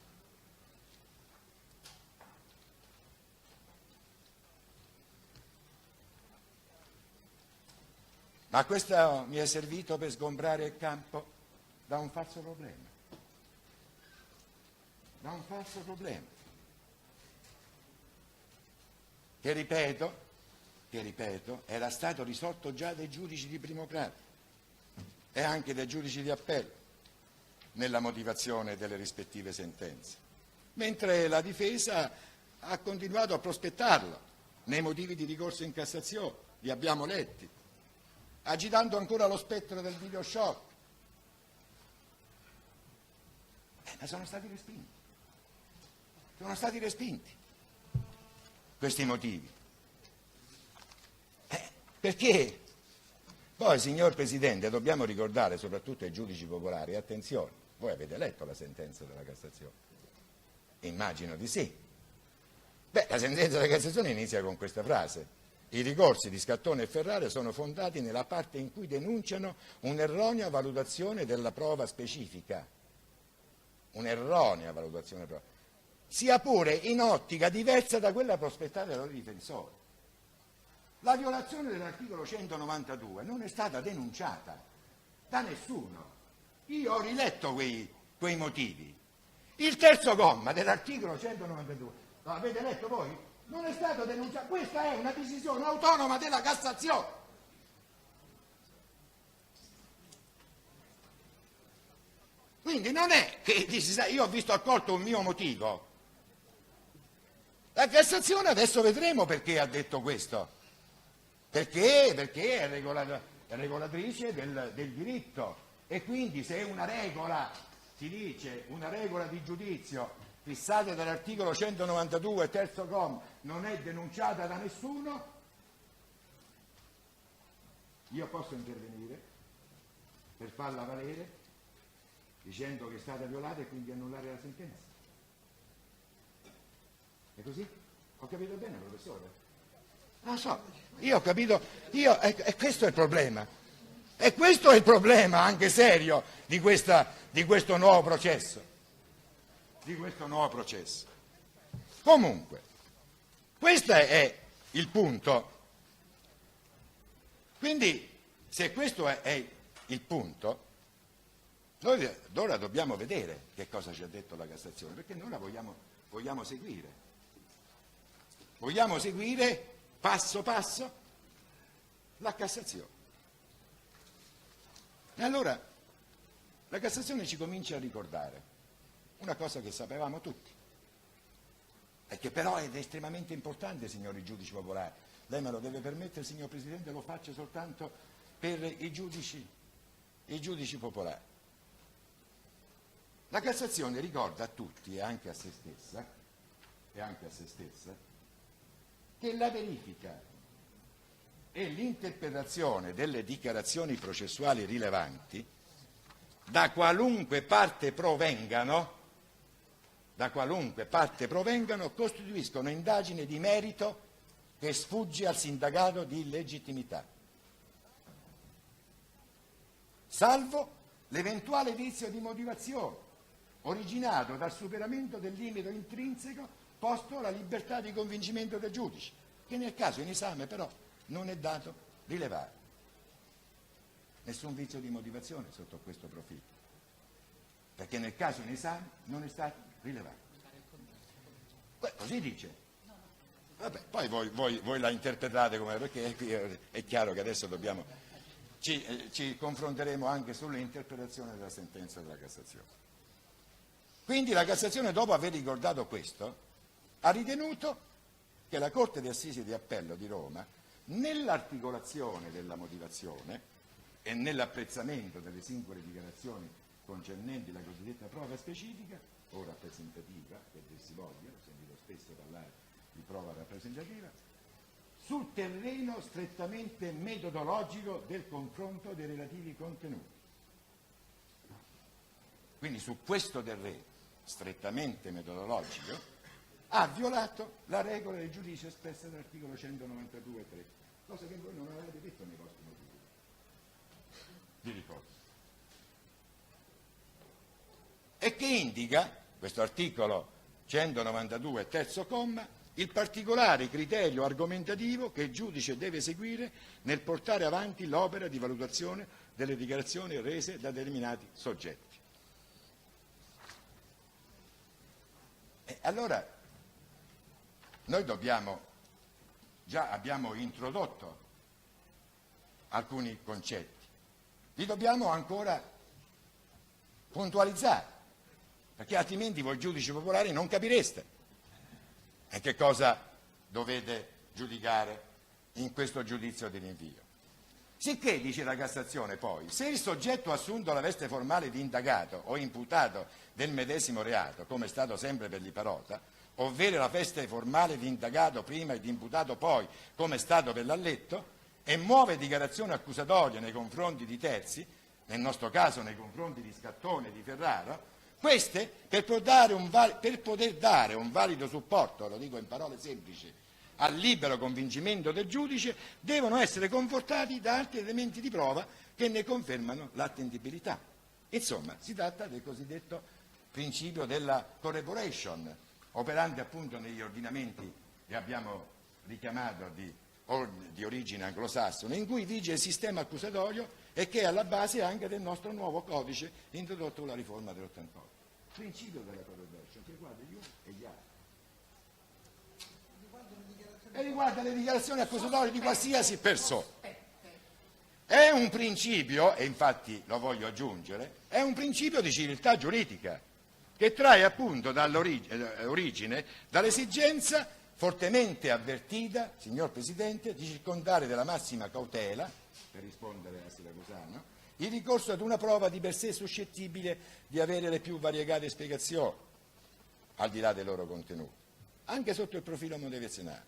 Ma questo mi è servito per sgombrare il campo da un falso problema. Da un falso problema. Che ripeto, era stato risolto già dai giudici di primo grado e anche dai giudici di appello nella motivazione delle rispettive sentenze, mentre la difesa ha continuato a prospettarlo nei motivi di ricorso in Cassazione, li abbiamo letti, agitando ancora lo spettro del video shock. Ma sono stati respinti questi motivi. Perché? Poi, signor Presidente, dobbiamo ricordare soprattutto ai giudici popolari, attenzione, voi avete letto la sentenza della Cassazione? Immagino di sì. La sentenza della Cassazione inizia con questa frase: i ricorsi di Scattone e Ferrara sono fondati nella parte in cui denunciano un'erronea valutazione della prova specifica. Un'erronea valutazione della prova, sia pure in ottica diversa da quella prospettata dai loro difensori. La violazione dell'articolo 192 non è stata denunciata da nessuno. Io ho riletto quei motivi. Il terzo comma dell'articolo 192, lo avete letto voi? Non è stato denunciato. Questa è una decisione autonoma della Cassazione. Quindi non è che dici, sai, io ho visto accolto un mio motivo. La Cassazione adesso vedremo perché ha detto questo. Perché è regolatrice del diritto. E quindi se una regola, si dice, una regola di giudizio fissata dall'articolo 192, terzo comma, non è denunciata da nessuno, io posso intervenire per farla valere dicendo che è stata violata e quindi annullare la sentenza. È così? Ho capito bene, professore? Non lo so, io ho capito, e questo è il problema. E questo è il problema anche serio di questo nuovo processo. Di questo nuovo processo. Comunque, questo è il punto. Quindi, se questo è il punto, noi ora dobbiamo vedere che cosa ci ha detto la Cassazione, perché noi la vogliamo seguire. Vogliamo seguire passo passo la Cassazione. E allora la Cassazione ci comincia a ricordare una cosa che sapevamo tutti, e che però è estremamente importante, signori giudici popolari. Lei me lo deve permettere, signor Presidente, lo faccio soltanto per i giudici popolari. La Cassazione ricorda a tutti e anche a se stessa che la verifica e l'interpretazione delle dichiarazioni processuali rilevanti, da qualunque parte provengano, costituiscono indagini di merito che sfugge al sindacato di illegittimità, salvo l'eventuale vizio di motivazione originato dal superamento del limite intrinseco posto alla libertà di convincimento del giudice, che nel caso in esame però non è dato rilevare. Nessun vizio di motivazione sotto questo profilo, perché nel caso in esame non è stato rilevato. Così dice. Vabbè, poi voi la interpretate come, perché è chiaro che adesso ci confronteremo anche sull'interpretazione della sentenza della Cassazione. Quindi la Cassazione, dopo aver ricordato questo, ha ritenuto che la Corte di Assise di Appello di Roma, nell'articolazione della motivazione e nell'apprezzamento delle singole dichiarazioni concernenti la cosiddetta prova specifica o rappresentativa, che dir si voglia, ho sentito spesso parlare di prova rappresentativa, sul terreno strettamente metodologico del confronto dei relativi contenuti. Quindi su questo terreno strettamente metodologico ha violato la regola del giudizio espressa dall'articolo 192.3, cosa che voi non avete detto nei vostri motivi di ricorso. E che indica, questo articolo 192, terzo comma, il particolare criterio argomentativo che il giudice deve seguire nel portare avanti l'opera di valutazione delle dichiarazioni rese da determinati soggetti. E allora noi già abbiamo introdotto alcuni concetti, li dobbiamo ancora puntualizzare, perché altrimenti voi giudici popolari non capireste e che cosa dovete giudicare in questo giudizio di rinvio. Sicché, dice la Cassazione poi, se il soggetto ha assunto la veste formale di indagato o imputato del medesimo reato, come è stato sempre per l'Iparota, ovvero la veste formale di indagato prima e di imputato poi, come è stato per l'Alletto, e muove dichiarazioni accusatorie nei confronti di terzi, nel nostro caso nei confronti di Scattone e di Ferrara, queste, per poter dare un valido supporto, lo dico in parole semplici, al libero convincimento del giudice, devono essere confortati da altri elementi di prova che ne confermano l'attendibilità. Insomma, si tratta del cosiddetto principio della corroboration, operante appunto negli ordinamenti che abbiamo richiamato di origine anglosassone, in cui vige il sistema accusatorio e che è alla base anche del nostro nuovo codice introdotto con la riforma dell'88. Principio della corroboration che riguarda gli uni e gli altri. E riguarda le dichiarazioni accusatorie di qualsiasi persona. È un principio, e infatti lo voglio aggiungere, è un principio di civiltà giuridica, che trae appunto origine dall'esigenza fortemente avvertita, signor Presidente, di circondare della massima cautela, per rispondere a Siracusano, il ricorso ad una prova di per sé suscettibile di avere le più variegate spiegazioni, al di là dei loro contenuti, anche sotto il profilo motivazionale,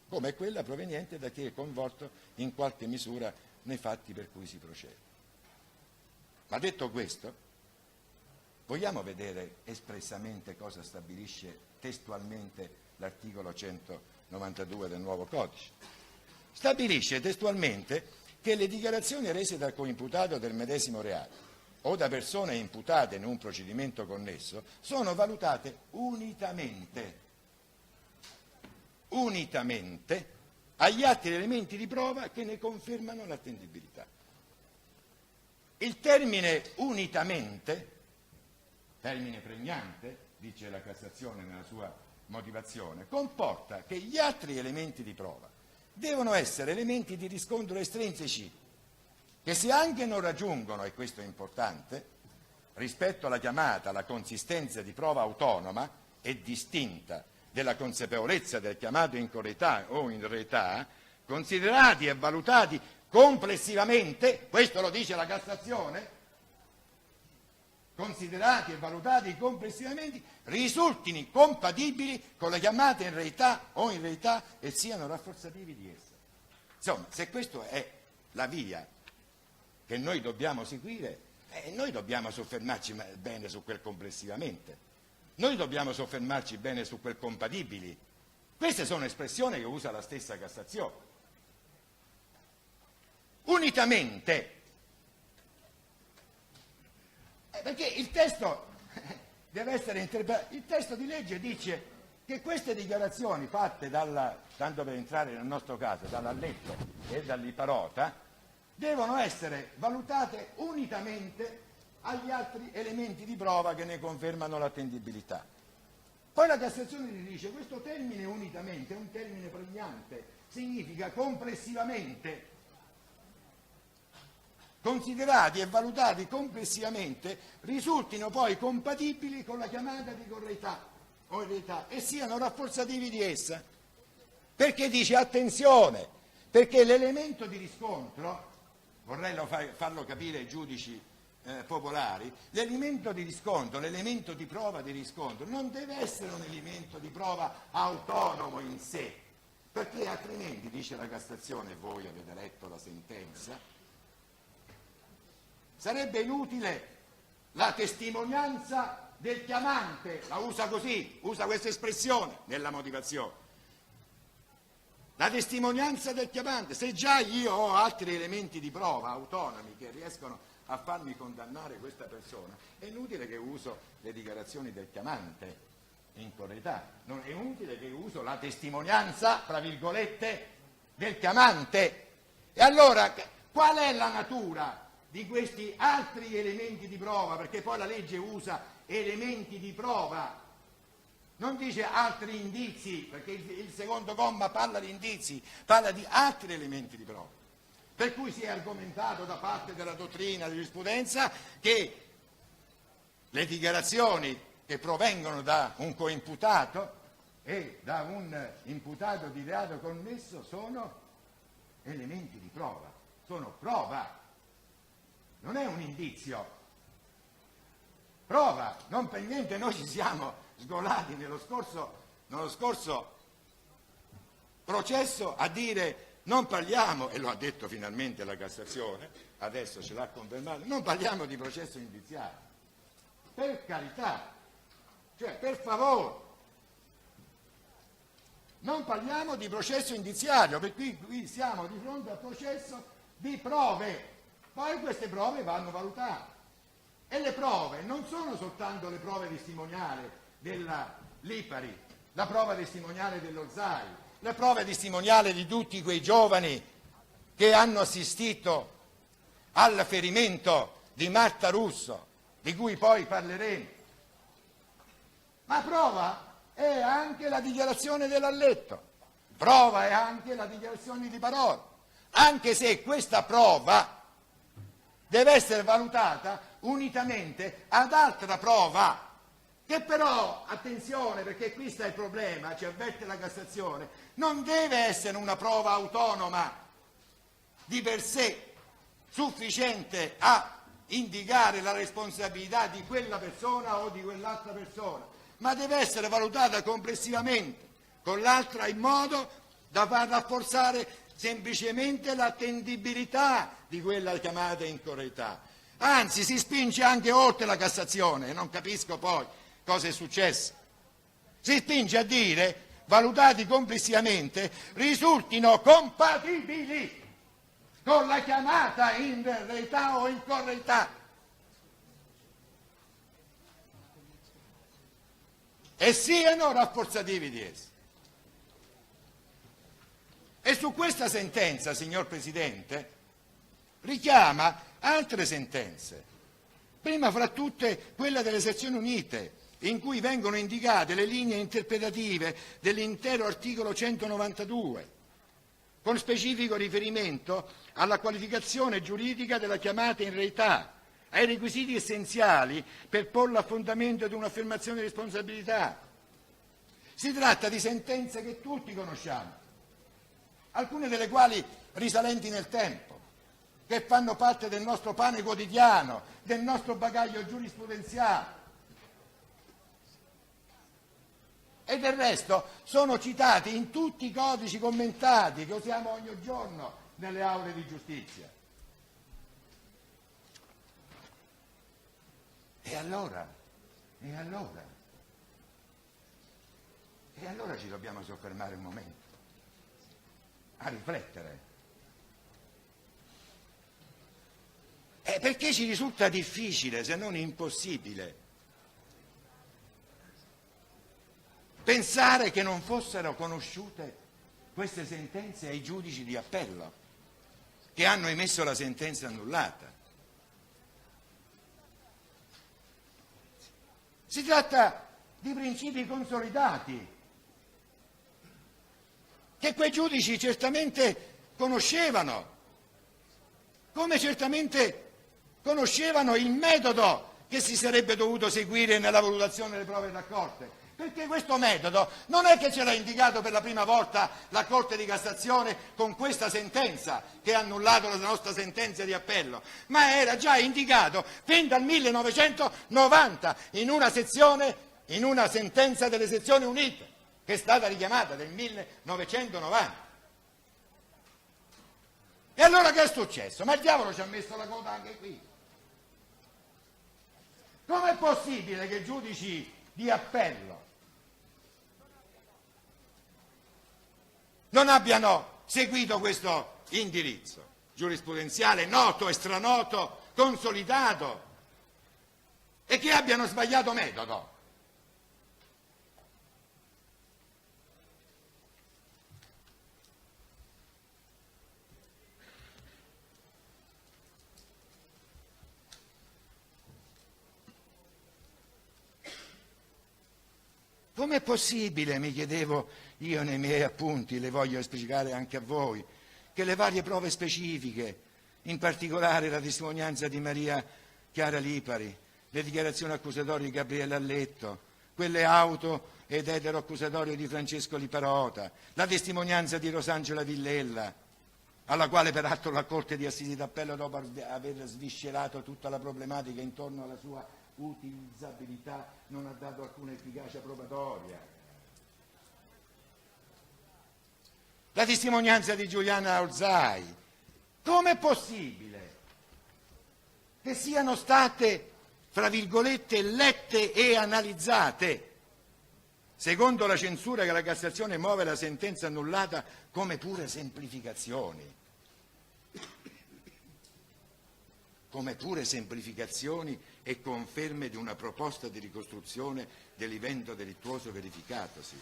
come quella proveniente da chi è coinvolto in qualche misura nei fatti per cui si procede. Ma detto questo, vogliamo vedere espressamente cosa stabilisce testualmente l'articolo 192 del nuovo codice? Stabilisce testualmente che le dichiarazioni rese dal coimputato del medesimo reato o da persone imputate in un procedimento connesso sono valutate unitamente agli atti e elementi di prova che ne confermano l'attendibilità. Il termine unitamente, termine pregnante, dice la Cassazione nella sua motivazione, comporta che gli altri elementi di prova devono essere elementi di riscontro estrinseci, che se anche non raggiungono, e questo è importante, rispetto alla chiamata la consistenza di prova autonoma e distinta della consapevolezza del chiamato in correità o in reità, considerati e valutati complessivamente, questo lo dice la Cassazione, considerati e valutati complessivamente, risultino compatibili con la chiamata in reità o in reità e siano rafforzativi di essa. Insomma, se questa è la via che noi dobbiamo seguire, noi dobbiamo soffermarci bene su quel complessivamente, noi dobbiamo soffermarci bene su quel compatibili. Queste sono espressioni che usa la stessa Cassazione. Unitamente, perché il testo deve essere interpretato, il testo di legge dice che queste dichiarazioni fatte tanto per entrare nel nostro caso, dall'Alletto e dall'Iparota, devono essere valutate unitamente agli altri elementi di prova che ne confermano l'attendibilità. Poi la Cassazione dice che questo termine unitamente è un termine pregnante, significa complessivamente, considerati e valutati complessivamente, risultino poi compatibili con la chiamata di correità o in reità e siano rafforzativi di essa. Perché dice attenzione, perché l'elemento di riscontro, vorrei farlo capire ai giudici popolari, l'elemento di riscontro, l'elemento di prova di riscontro non deve essere un elemento di prova autonomo in sé, perché altrimenti, dice la Cassazione, voi avete letto la sentenza, sarebbe inutile la testimonianza del chiamante, la usa così, usa questa espressione nella motivazione. La testimonianza del chiamante, se già io ho altri elementi di prova autonomi che riescono a farmi condannare questa persona, è inutile che uso le dichiarazioni del chiamante in correità, non è inutile che uso la testimonianza, tra virgolette, del chiamante. E allora qual è la natura di questi altri elementi di prova? Perché poi la legge usa elementi di prova, non dice altri indizi, perché il secondo comma parla di indizi, parla di altri elementi di prova. Per cui si è argomentato da parte della dottrina, della giurisprudenza, che le dichiarazioni che provengono da un coimputato e da un imputato di reato connesso sono elementi di prova, sono prova, non è un indizio. Prova, non per niente noi ci siamo sgolati nello scorso processo a dire non parliamo, e lo ha detto finalmente la Cassazione, adesso ce l'ha confermato, non parliamo di processo indiziario, per carità, cioè per favore, non parliamo di processo indiziario, perché qui siamo di fronte al processo di prove, poi queste prove vanno valutate. E le prove non sono soltanto le prove testimoniali della Lipari, la prova testimoniale dello Zai, la prova testimoniale di tutti quei giovani che hanno assistito al ferimento di Marta Russo, di cui poi parleremo. Ma prova è anche la dichiarazione dell'Alletto, prova è anche la dichiarazione di Parolo, anche se questa prova deve essere valutata unitamente ad altra prova, che però, attenzione, perché qui sta il problema, ci avverte la Cassazione, non deve essere una prova autonoma di per sé sufficiente a indicare la responsabilità di quella persona o di quell'altra persona, ma deve essere valutata complessivamente con l'altra in modo da far rafforzare semplicemente l'attendibilità di quella chiamata incorrettà. Anzi, si spinge anche oltre la Cassazione, e non capisco poi cosa è successo. Si spinge a dire, valutati complessivamente, risultino compatibili con la chiamata in verità o in correttà. E siano rafforzativi di essa. E su questa sentenza, signor Presidente, richiama altre sentenze. Prima fra tutte quella delle sezioni unite, in cui vengono indicate le linee interpretative dell'intero articolo 192, con specifico riferimento alla qualificazione giuridica della chiamata in reità, ai requisiti essenziali per porla a fondamento di un'affermazione di responsabilità. Si tratta di sentenze che tutti conosciamo, alcune delle quali risalenti nel tempo, che fanno parte del nostro pane quotidiano, del nostro bagaglio giurisprudenziale. E del resto sono citati in tutti i codici commentati che usiamo ogni giorno nelle aule di giustizia. E allora ci dobbiamo soffermare un momento a riflettere. Perché ci risulta difficile, se non impossibile, pensare che non fossero conosciute queste sentenze ai giudici di appello che hanno emesso la sentenza annullata. Si tratta di principi consolidati che quei giudici certamente conoscevano, come certamente conoscevano il metodo che si sarebbe dovuto seguire nella valutazione delle prove raccolte. Perché questo metodo non è che ce l'ha indicato per la prima volta la Corte di Cassazione con questa sentenza che ha annullato la nostra sentenza di appello, ma era già indicato fin dal 1990 in una sentenza delle sezioni unite che è stata richiamata del 1990. E allora che è successo? Ma il diavolo ci ha messo la coda anche qui. Com'è possibile che i giudici di appello non abbiano seguito questo indirizzo giurisprudenziale noto, stranoto, consolidato, e che abbiano sbagliato metodo? Com'è possibile, mi chiedevo io nei miei appunti, le voglio spiegare anche a voi, che le varie prove specifiche, in particolare la testimonianza di Maria Chiara Lipari, le dichiarazioni accusatorie di Gabriele Alletto, quelle auto ed etero accusatorie di Francesco Liparota, la testimonianza di Rosangela Villella, alla quale peraltro la Corte di Assisi d'Appello, dopo aver sviscerato tutta la problematica intorno alla sua utilizzabilità, non ha dato alcuna efficacia probatoria. La testimonianza di Giuliana Orzai. Com'è possibile che siano state, fra virgolette, lette e analizzate, secondo la censura che la Cassazione muove la sentenza annullata, come pure semplificazioni? Come pure semplificazioni e conferme di una proposta di ricostruzione dell'evento delittuoso verificatosi,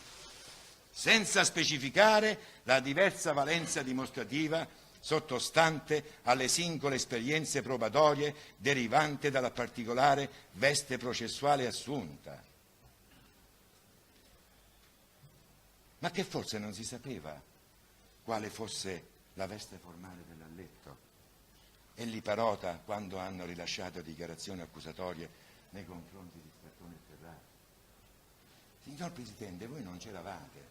senza specificare la diversa valenza dimostrativa sottostante alle singole esperienze probatorie derivante dalla particolare veste processuale assunta. Ma che forse non si sapeva quale fosse la veste formale dell'Alletto? e Liparota quando hanno rilasciato dichiarazioni accusatorie nei confronti di Scarpone e Ferrari. Signor Presidente, voi non c'eravate.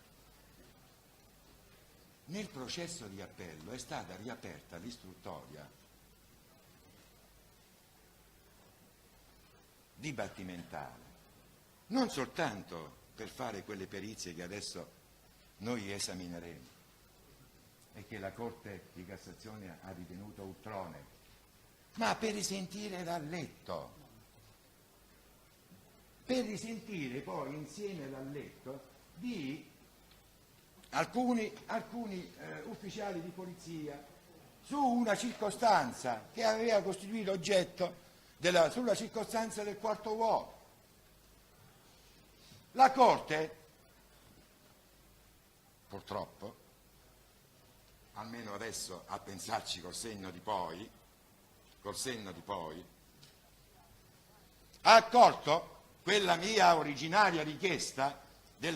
Nel processo di appello è stata riaperta l'istruttoria dibattimentale, non soltanto per fare quelle perizie che adesso noi esamineremo e che la Corte di Cassazione ha ritenuto ultronee, ma per risentire l'alletto, per risentire poi insieme l'alletto di alcuni ufficiali di polizia su una circostanza che aveva costituito oggetto sulla circostanza del quarto uovo. La Corte, purtroppo, almeno adesso a pensarci col senno di poi, ha accolto quella mia originaria richiesta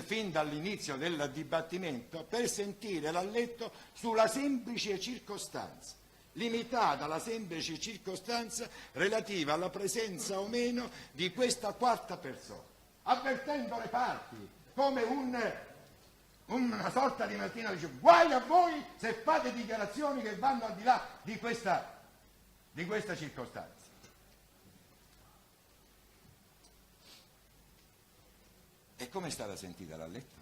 fin dall'inizio del dibattimento per sentire l'alletto sulla semplice circostanza, limitata alla semplice circostanza relativa alla presenza o meno di questa quarta persona, avvertendo le parti come una sorta di mattina dice guai a voi se fate dichiarazioni che vanno al di là di questa circostanza. E come è stata sentita l'alletto?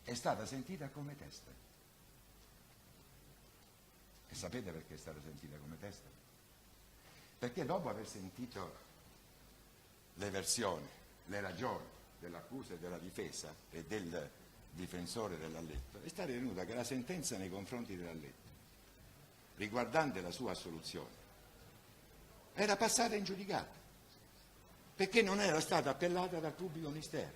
È stata sentita come testa. E sapete perché è stata sentita come testa? Perché dopo aver sentito le versioni, le ragioni dell'accusa e della difesa e del difensore dell'alletto, è stata ritenuta che la sentenza nei confronti dell'alletto, riguardante la sua assoluzione, era passata in giudicato, perché non era stata appellata dal pubblico ministero.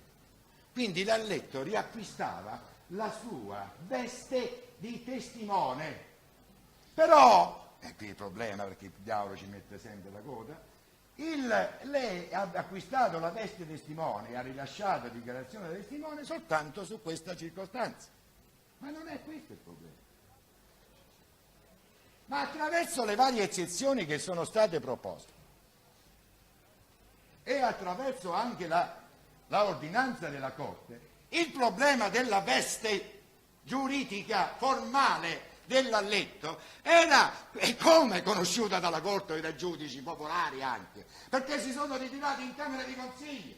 Quindi l'alletto riacquistava la sua veste di testimone. Però, e qui il problema perché il diavolo ci mette sempre la coda, lei ha acquistato la veste testimone e ha rilasciato dichiarazione da testimone soltanto su questa circostanza. Ma non è questo il problema. Ma attraverso le varie eccezioni che sono state proposte e attraverso anche la ordinanza della Corte, il problema della veste giuridica formale dell'alletto era come conosciuta dalla Corte e dai giudici popolari anche, perché si sono ritirati in Camera di Consiglio,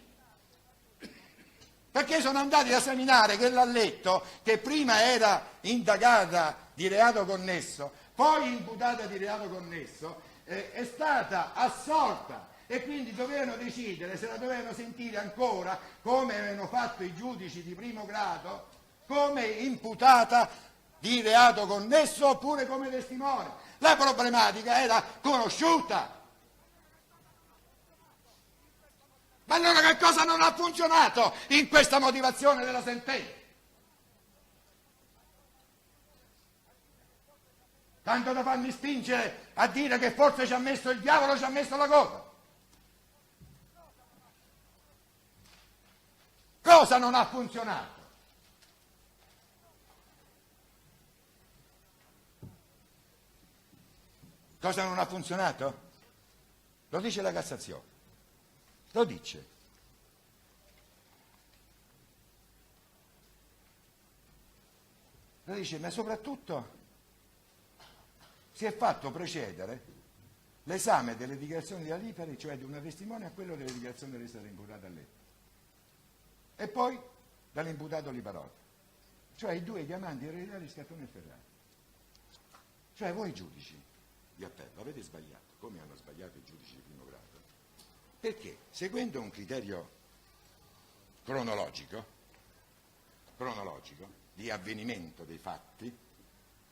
perché sono andati a esaminare che l'alletto, che prima era indagata di reato connesso, poi imputata di reato connesso, è stata assolta e quindi dovevano decidere se la dovevano sentire ancora, come avevano fatto i giudici di primo grado, come imputata di reato connesso oppure come testimone. La problematica era conosciuta. Ma allora che cosa non ha funzionato in questa motivazione della sentenza? Tanto da farmi spingere a dire che forse ci ha messo il diavolo, ci ha messo la coda. Cosa non ha funzionato? Cosa non ha funzionato? Lo dice la Cassazione. Lo dice. Lo dice, ma soprattutto si è fatto precedere l'esame delle dichiarazioni della Lipari, cioè di una testimone, a quello delle dichiarazioni rese dall'imputato a lei. E poi dall'imputato Liparota, cioè i due diamanti ereditari Scarpone e Ferrari. Cioè voi giudici di appello avete sbagliato, come hanno sbagliato i giudici di primo grado, perché seguendo un criterio cronologico di avvenimento dei fatti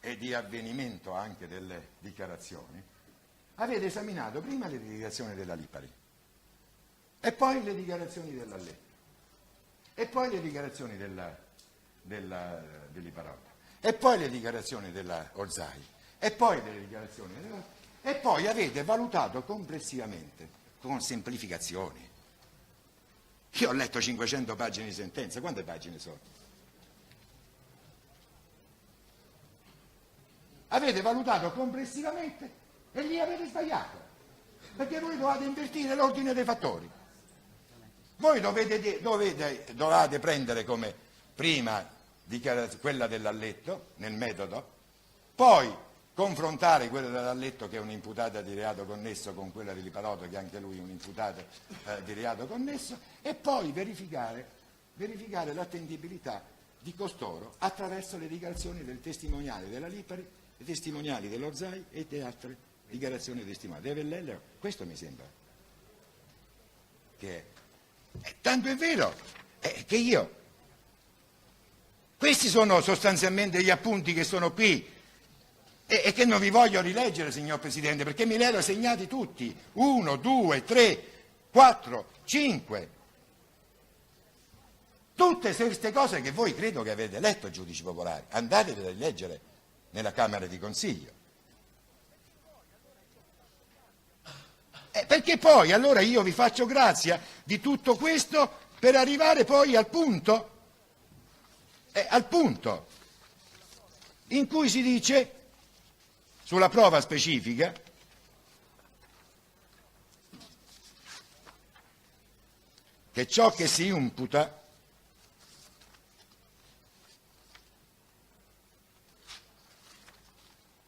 e di avvenimento anche delle dichiarazioni, avete esaminato prima le dichiarazioni della Lipari e poi le dichiarazioni dell'alletto e poi le dichiarazioni dell'Iparota e poi le dichiarazioni della Orzai e poi le dichiarazioni e poi avete valutato complessivamente con semplificazioni. Io ho letto 500 pagine di sentenza, quante pagine sono? avete valutato complessivamente e lì avete sbagliato, perché voi dovete invertire l'ordine dei fattori. Voi dovete prendere come prima quella dell'Alletto nel metodo, poi confrontare quella dell'Alletto, che è un'imputata di reato connesso, con quella di Liparotto, che anche lui è un imputato di reato connesso, e poi verificare l'attendibilità di costoro attraverso le dichiarazioni del testimoniale della Lipari, dei testimoniali dell'Orzai e di altre dichiarazioni dei testimoni. Dell'Ellero, questo mi sembra che è. Tanto è vero che questi sono sostanzialmente gli appunti che sono qui e che non vi voglio rileggere, signor Presidente, perché me li ero segnati tutti, 1, 2, 3, 4, 5. Tutte queste cose che voi credo che avete letto, giudici popolari, andatele a rileggere nella Camera di Consiglio. Perché poi allora io vi faccio grazia di tutto questo per arrivare poi al punto in cui si dice, sulla prova specifica, che ciò che si imputa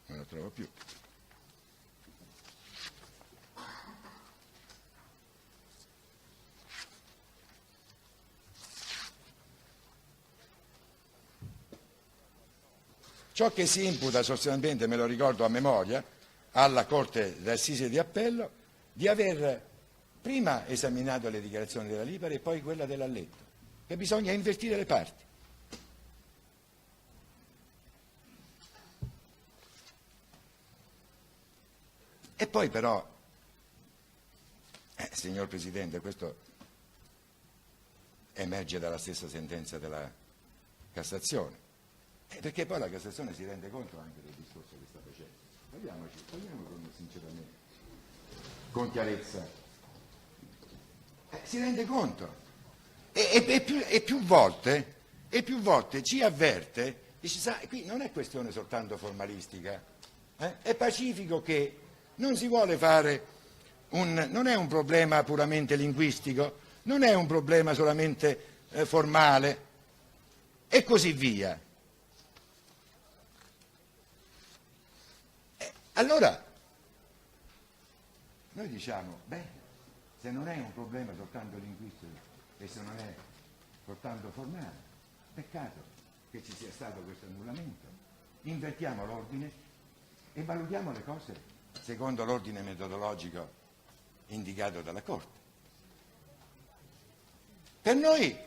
non lo trovo più. Ciò che si imputa sostanzialmente, me lo ricordo a memoria, alla Corte d'Assise di Appello, di aver prima esaminato le dichiarazioni della Lipari e poi quella dell'Alletto, che bisogna invertire le parti. E poi però, signor Presidente, questo emerge dalla stessa sentenza della Cassazione, perché poi la Cassazione si rende conto anche del discorso che sta facendo. Parliamo sinceramente, con chiarezza. Si rende conto e più volte ci avverte, dice, sa, qui non è questione soltanto formalistica, è pacifico che non si vuole fare non è un problema puramente linguistico, non è un problema solamente formale e così via. Allora, noi diciamo, se non è un problema soltanto linguistico e se non è soltanto formale, peccato che ci sia stato questo annullamento. Invertiamo l'ordine e valutiamo le cose secondo l'ordine metodologico indicato dalla Corte. Per noi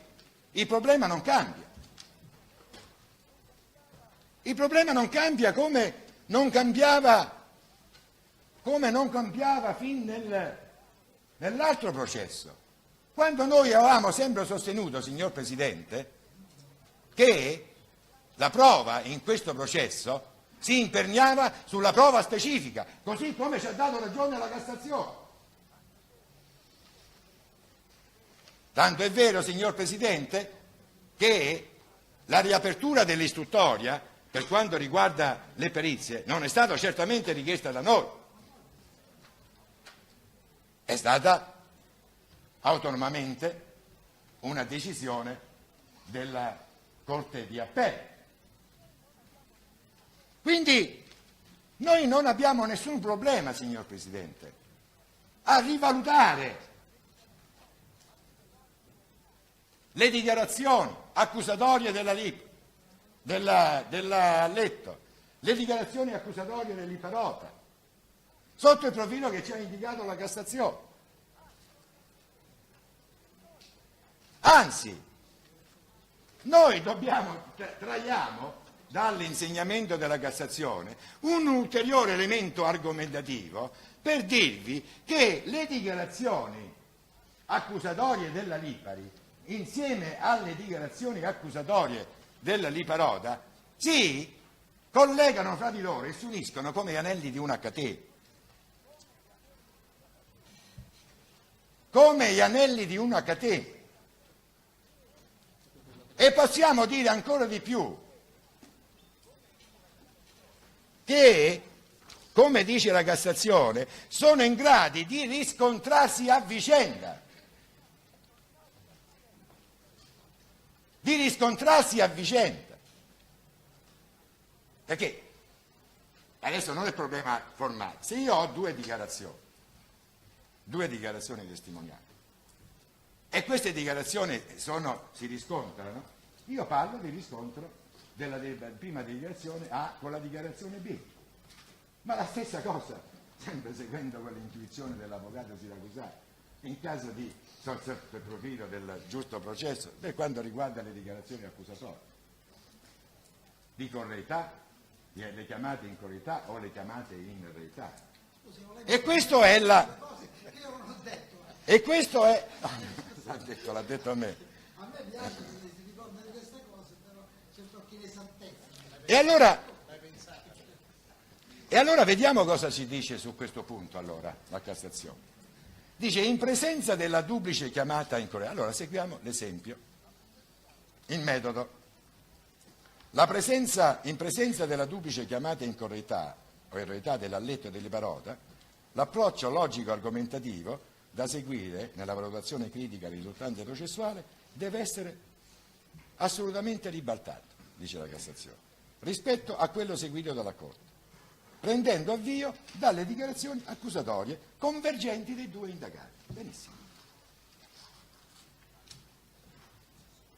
il problema non cambia. Il problema non cambia come non cambiava fin nell'altro processo, quando noi avevamo sempre sostenuto, signor Presidente, che la prova in questo processo si imperniava sulla prova specifica, così come ci ha dato ragione la Cassazione. Tanto è vero, signor Presidente, che la riapertura dell'istruttoria per quanto riguarda le perizie non è stata certamente richiesta da noi. È stata autonomamente una decisione della Corte di Appello. Quindi noi non abbiamo nessun problema, signor Presidente, a rivalutare le dichiarazioni accusatorie dell'Alletto, le dichiarazioni accusatorie dell'Iparota, sotto il profilo che ci ha indicato la Cassazione. Anzi, noi traiamo dall'insegnamento della Cassazione un ulteriore elemento argomentativo per dirvi che le dichiarazioni accusatorie della Lipari, insieme alle dichiarazioni accusatorie della Liparota, si collegano fra di loro e si uniscono come gli anelli di una catena. Come gli anelli di una catena. E possiamo dire ancora di più, che, come dice la Cassazione, sono in grado di riscontrarsi a vicenda. Di riscontrarsi a vicenda. Perché adesso non è il problema formale. Se io ho due dichiarazioni testimoniali, e queste dichiarazioni si riscontrano, io parlo di riscontro della prima dichiarazione A con la dichiarazione B. Ma la stessa cosa, sempre seguendo quell'intuizione dell'avvocato siracusano, in caso di sotto il profilo del giusto processo, per quanto riguarda le dichiarazioni accusatorie, di correità, le chiamate in correità o le chiamate in reità. E questo è E questo è... L'ha detto a me. A me piace che si ricorda di queste cose, però c'è tocchi inesattezza. E allora vediamo cosa si dice su questo punto, allora, la Cassazione. Dice, in presenza della duplice chiamata in correità. Allora, seguiamo l'esempio, il metodo. In presenza della duplice chiamata in correità o in reità dell'alletto e dell'iparota, l'approccio logico-argomentativo da seguire nella valutazione critica risultante processuale deve essere assolutamente ribaltato, dice la Cassazione, rispetto a quello seguito dalla Corte, prendendo avvio dalle dichiarazioni accusatorie convergenti dei due indagati. Benissimo.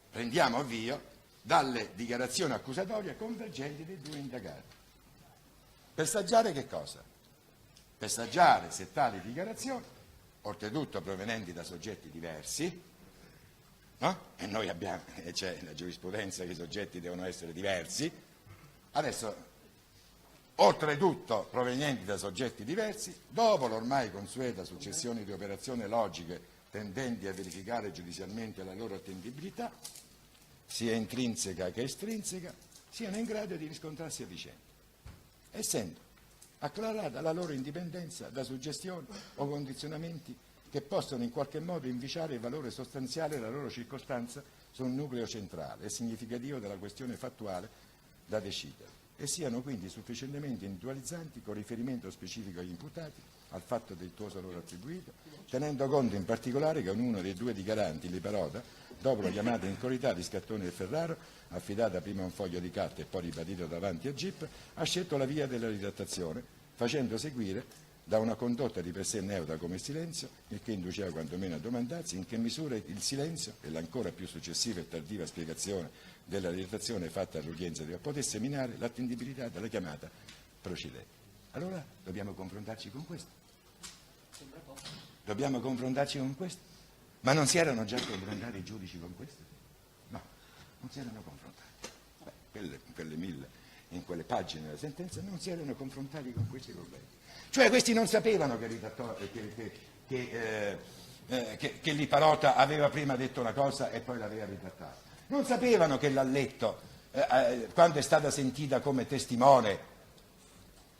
Prendiamo avvio dalle dichiarazioni accusatorie convergenti dei due indagati. Per saggiare che cosa? Per saggiare se tali dichiarazioni, oltretutto provenienti da soggetti diversi, no? E noi abbiamo, c'è la giurisprudenza che i soggetti devono essere diversi, adesso, oltretutto provenienti da soggetti diversi, dopo l'ormai consueta successione di operazioni logiche tendenti a verificare giudizialmente la loro attendibilità, sia intrinseca che estrinseca, siano in grado di riscontrarsi a vicenda, essendo acclarata la loro indipendenza da suggestioni o condizionamenti che possono in qualche modo inficiare il valore sostanziale della loro circostanza sul nucleo centrale e significativo della questione fattuale da decidere, e siano quindi sufficientemente individualizzanti con riferimento specifico agli imputati, al fatto delittuoso loro attribuito, tenendo conto in particolare che ognuno dei due dichiaranti, l'iparota, dopo la chiamata in correità di Scattoni e Ferraro, affidata prima a un foglio di carta e poi ribadito davanti a GIP, ha scelto la via della ritrattazione, facendo seguire da una condotta di per sé neutra come il silenzio, il che induceva quantomeno a domandarsi in che misura il silenzio e l'ancora più successiva e tardiva spiegazione della ritrattazione fatta all'udienza potesse minare l'attendibilità della chiamata procedente. Allora dobbiamo confrontarci con questo. Dobbiamo confrontarci con questo. Ma non si erano già confrontati i giudici con questo? No, non si erano confrontati. Quelle 1000, in quelle pagine della sentenza, non si erano confrontati con questi problemi. Cioè questi non sapevano che l'Iparota aveva prima detto una cosa e poi l'aveva ritrattata. Non sapevano che l'Alletto, quando è stata sentita come testimone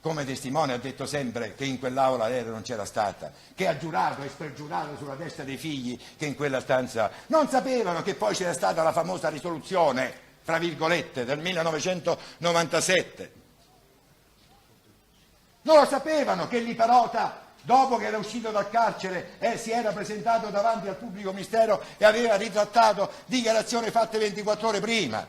ha detto sempre che in quell'aula lei non c'era stata, che ha giurato e spergiurato sulla testa dei figli che in quella stanza. Non sapevano che poi c'era stata la famosa risoluzione, fra virgolette, del 1997. Non lo sapevano che l'Iparota, dopo che era uscito dal carcere, si era presentato davanti al pubblico ministero e aveva ritrattato dichiarazioni fatte 24 ore prima.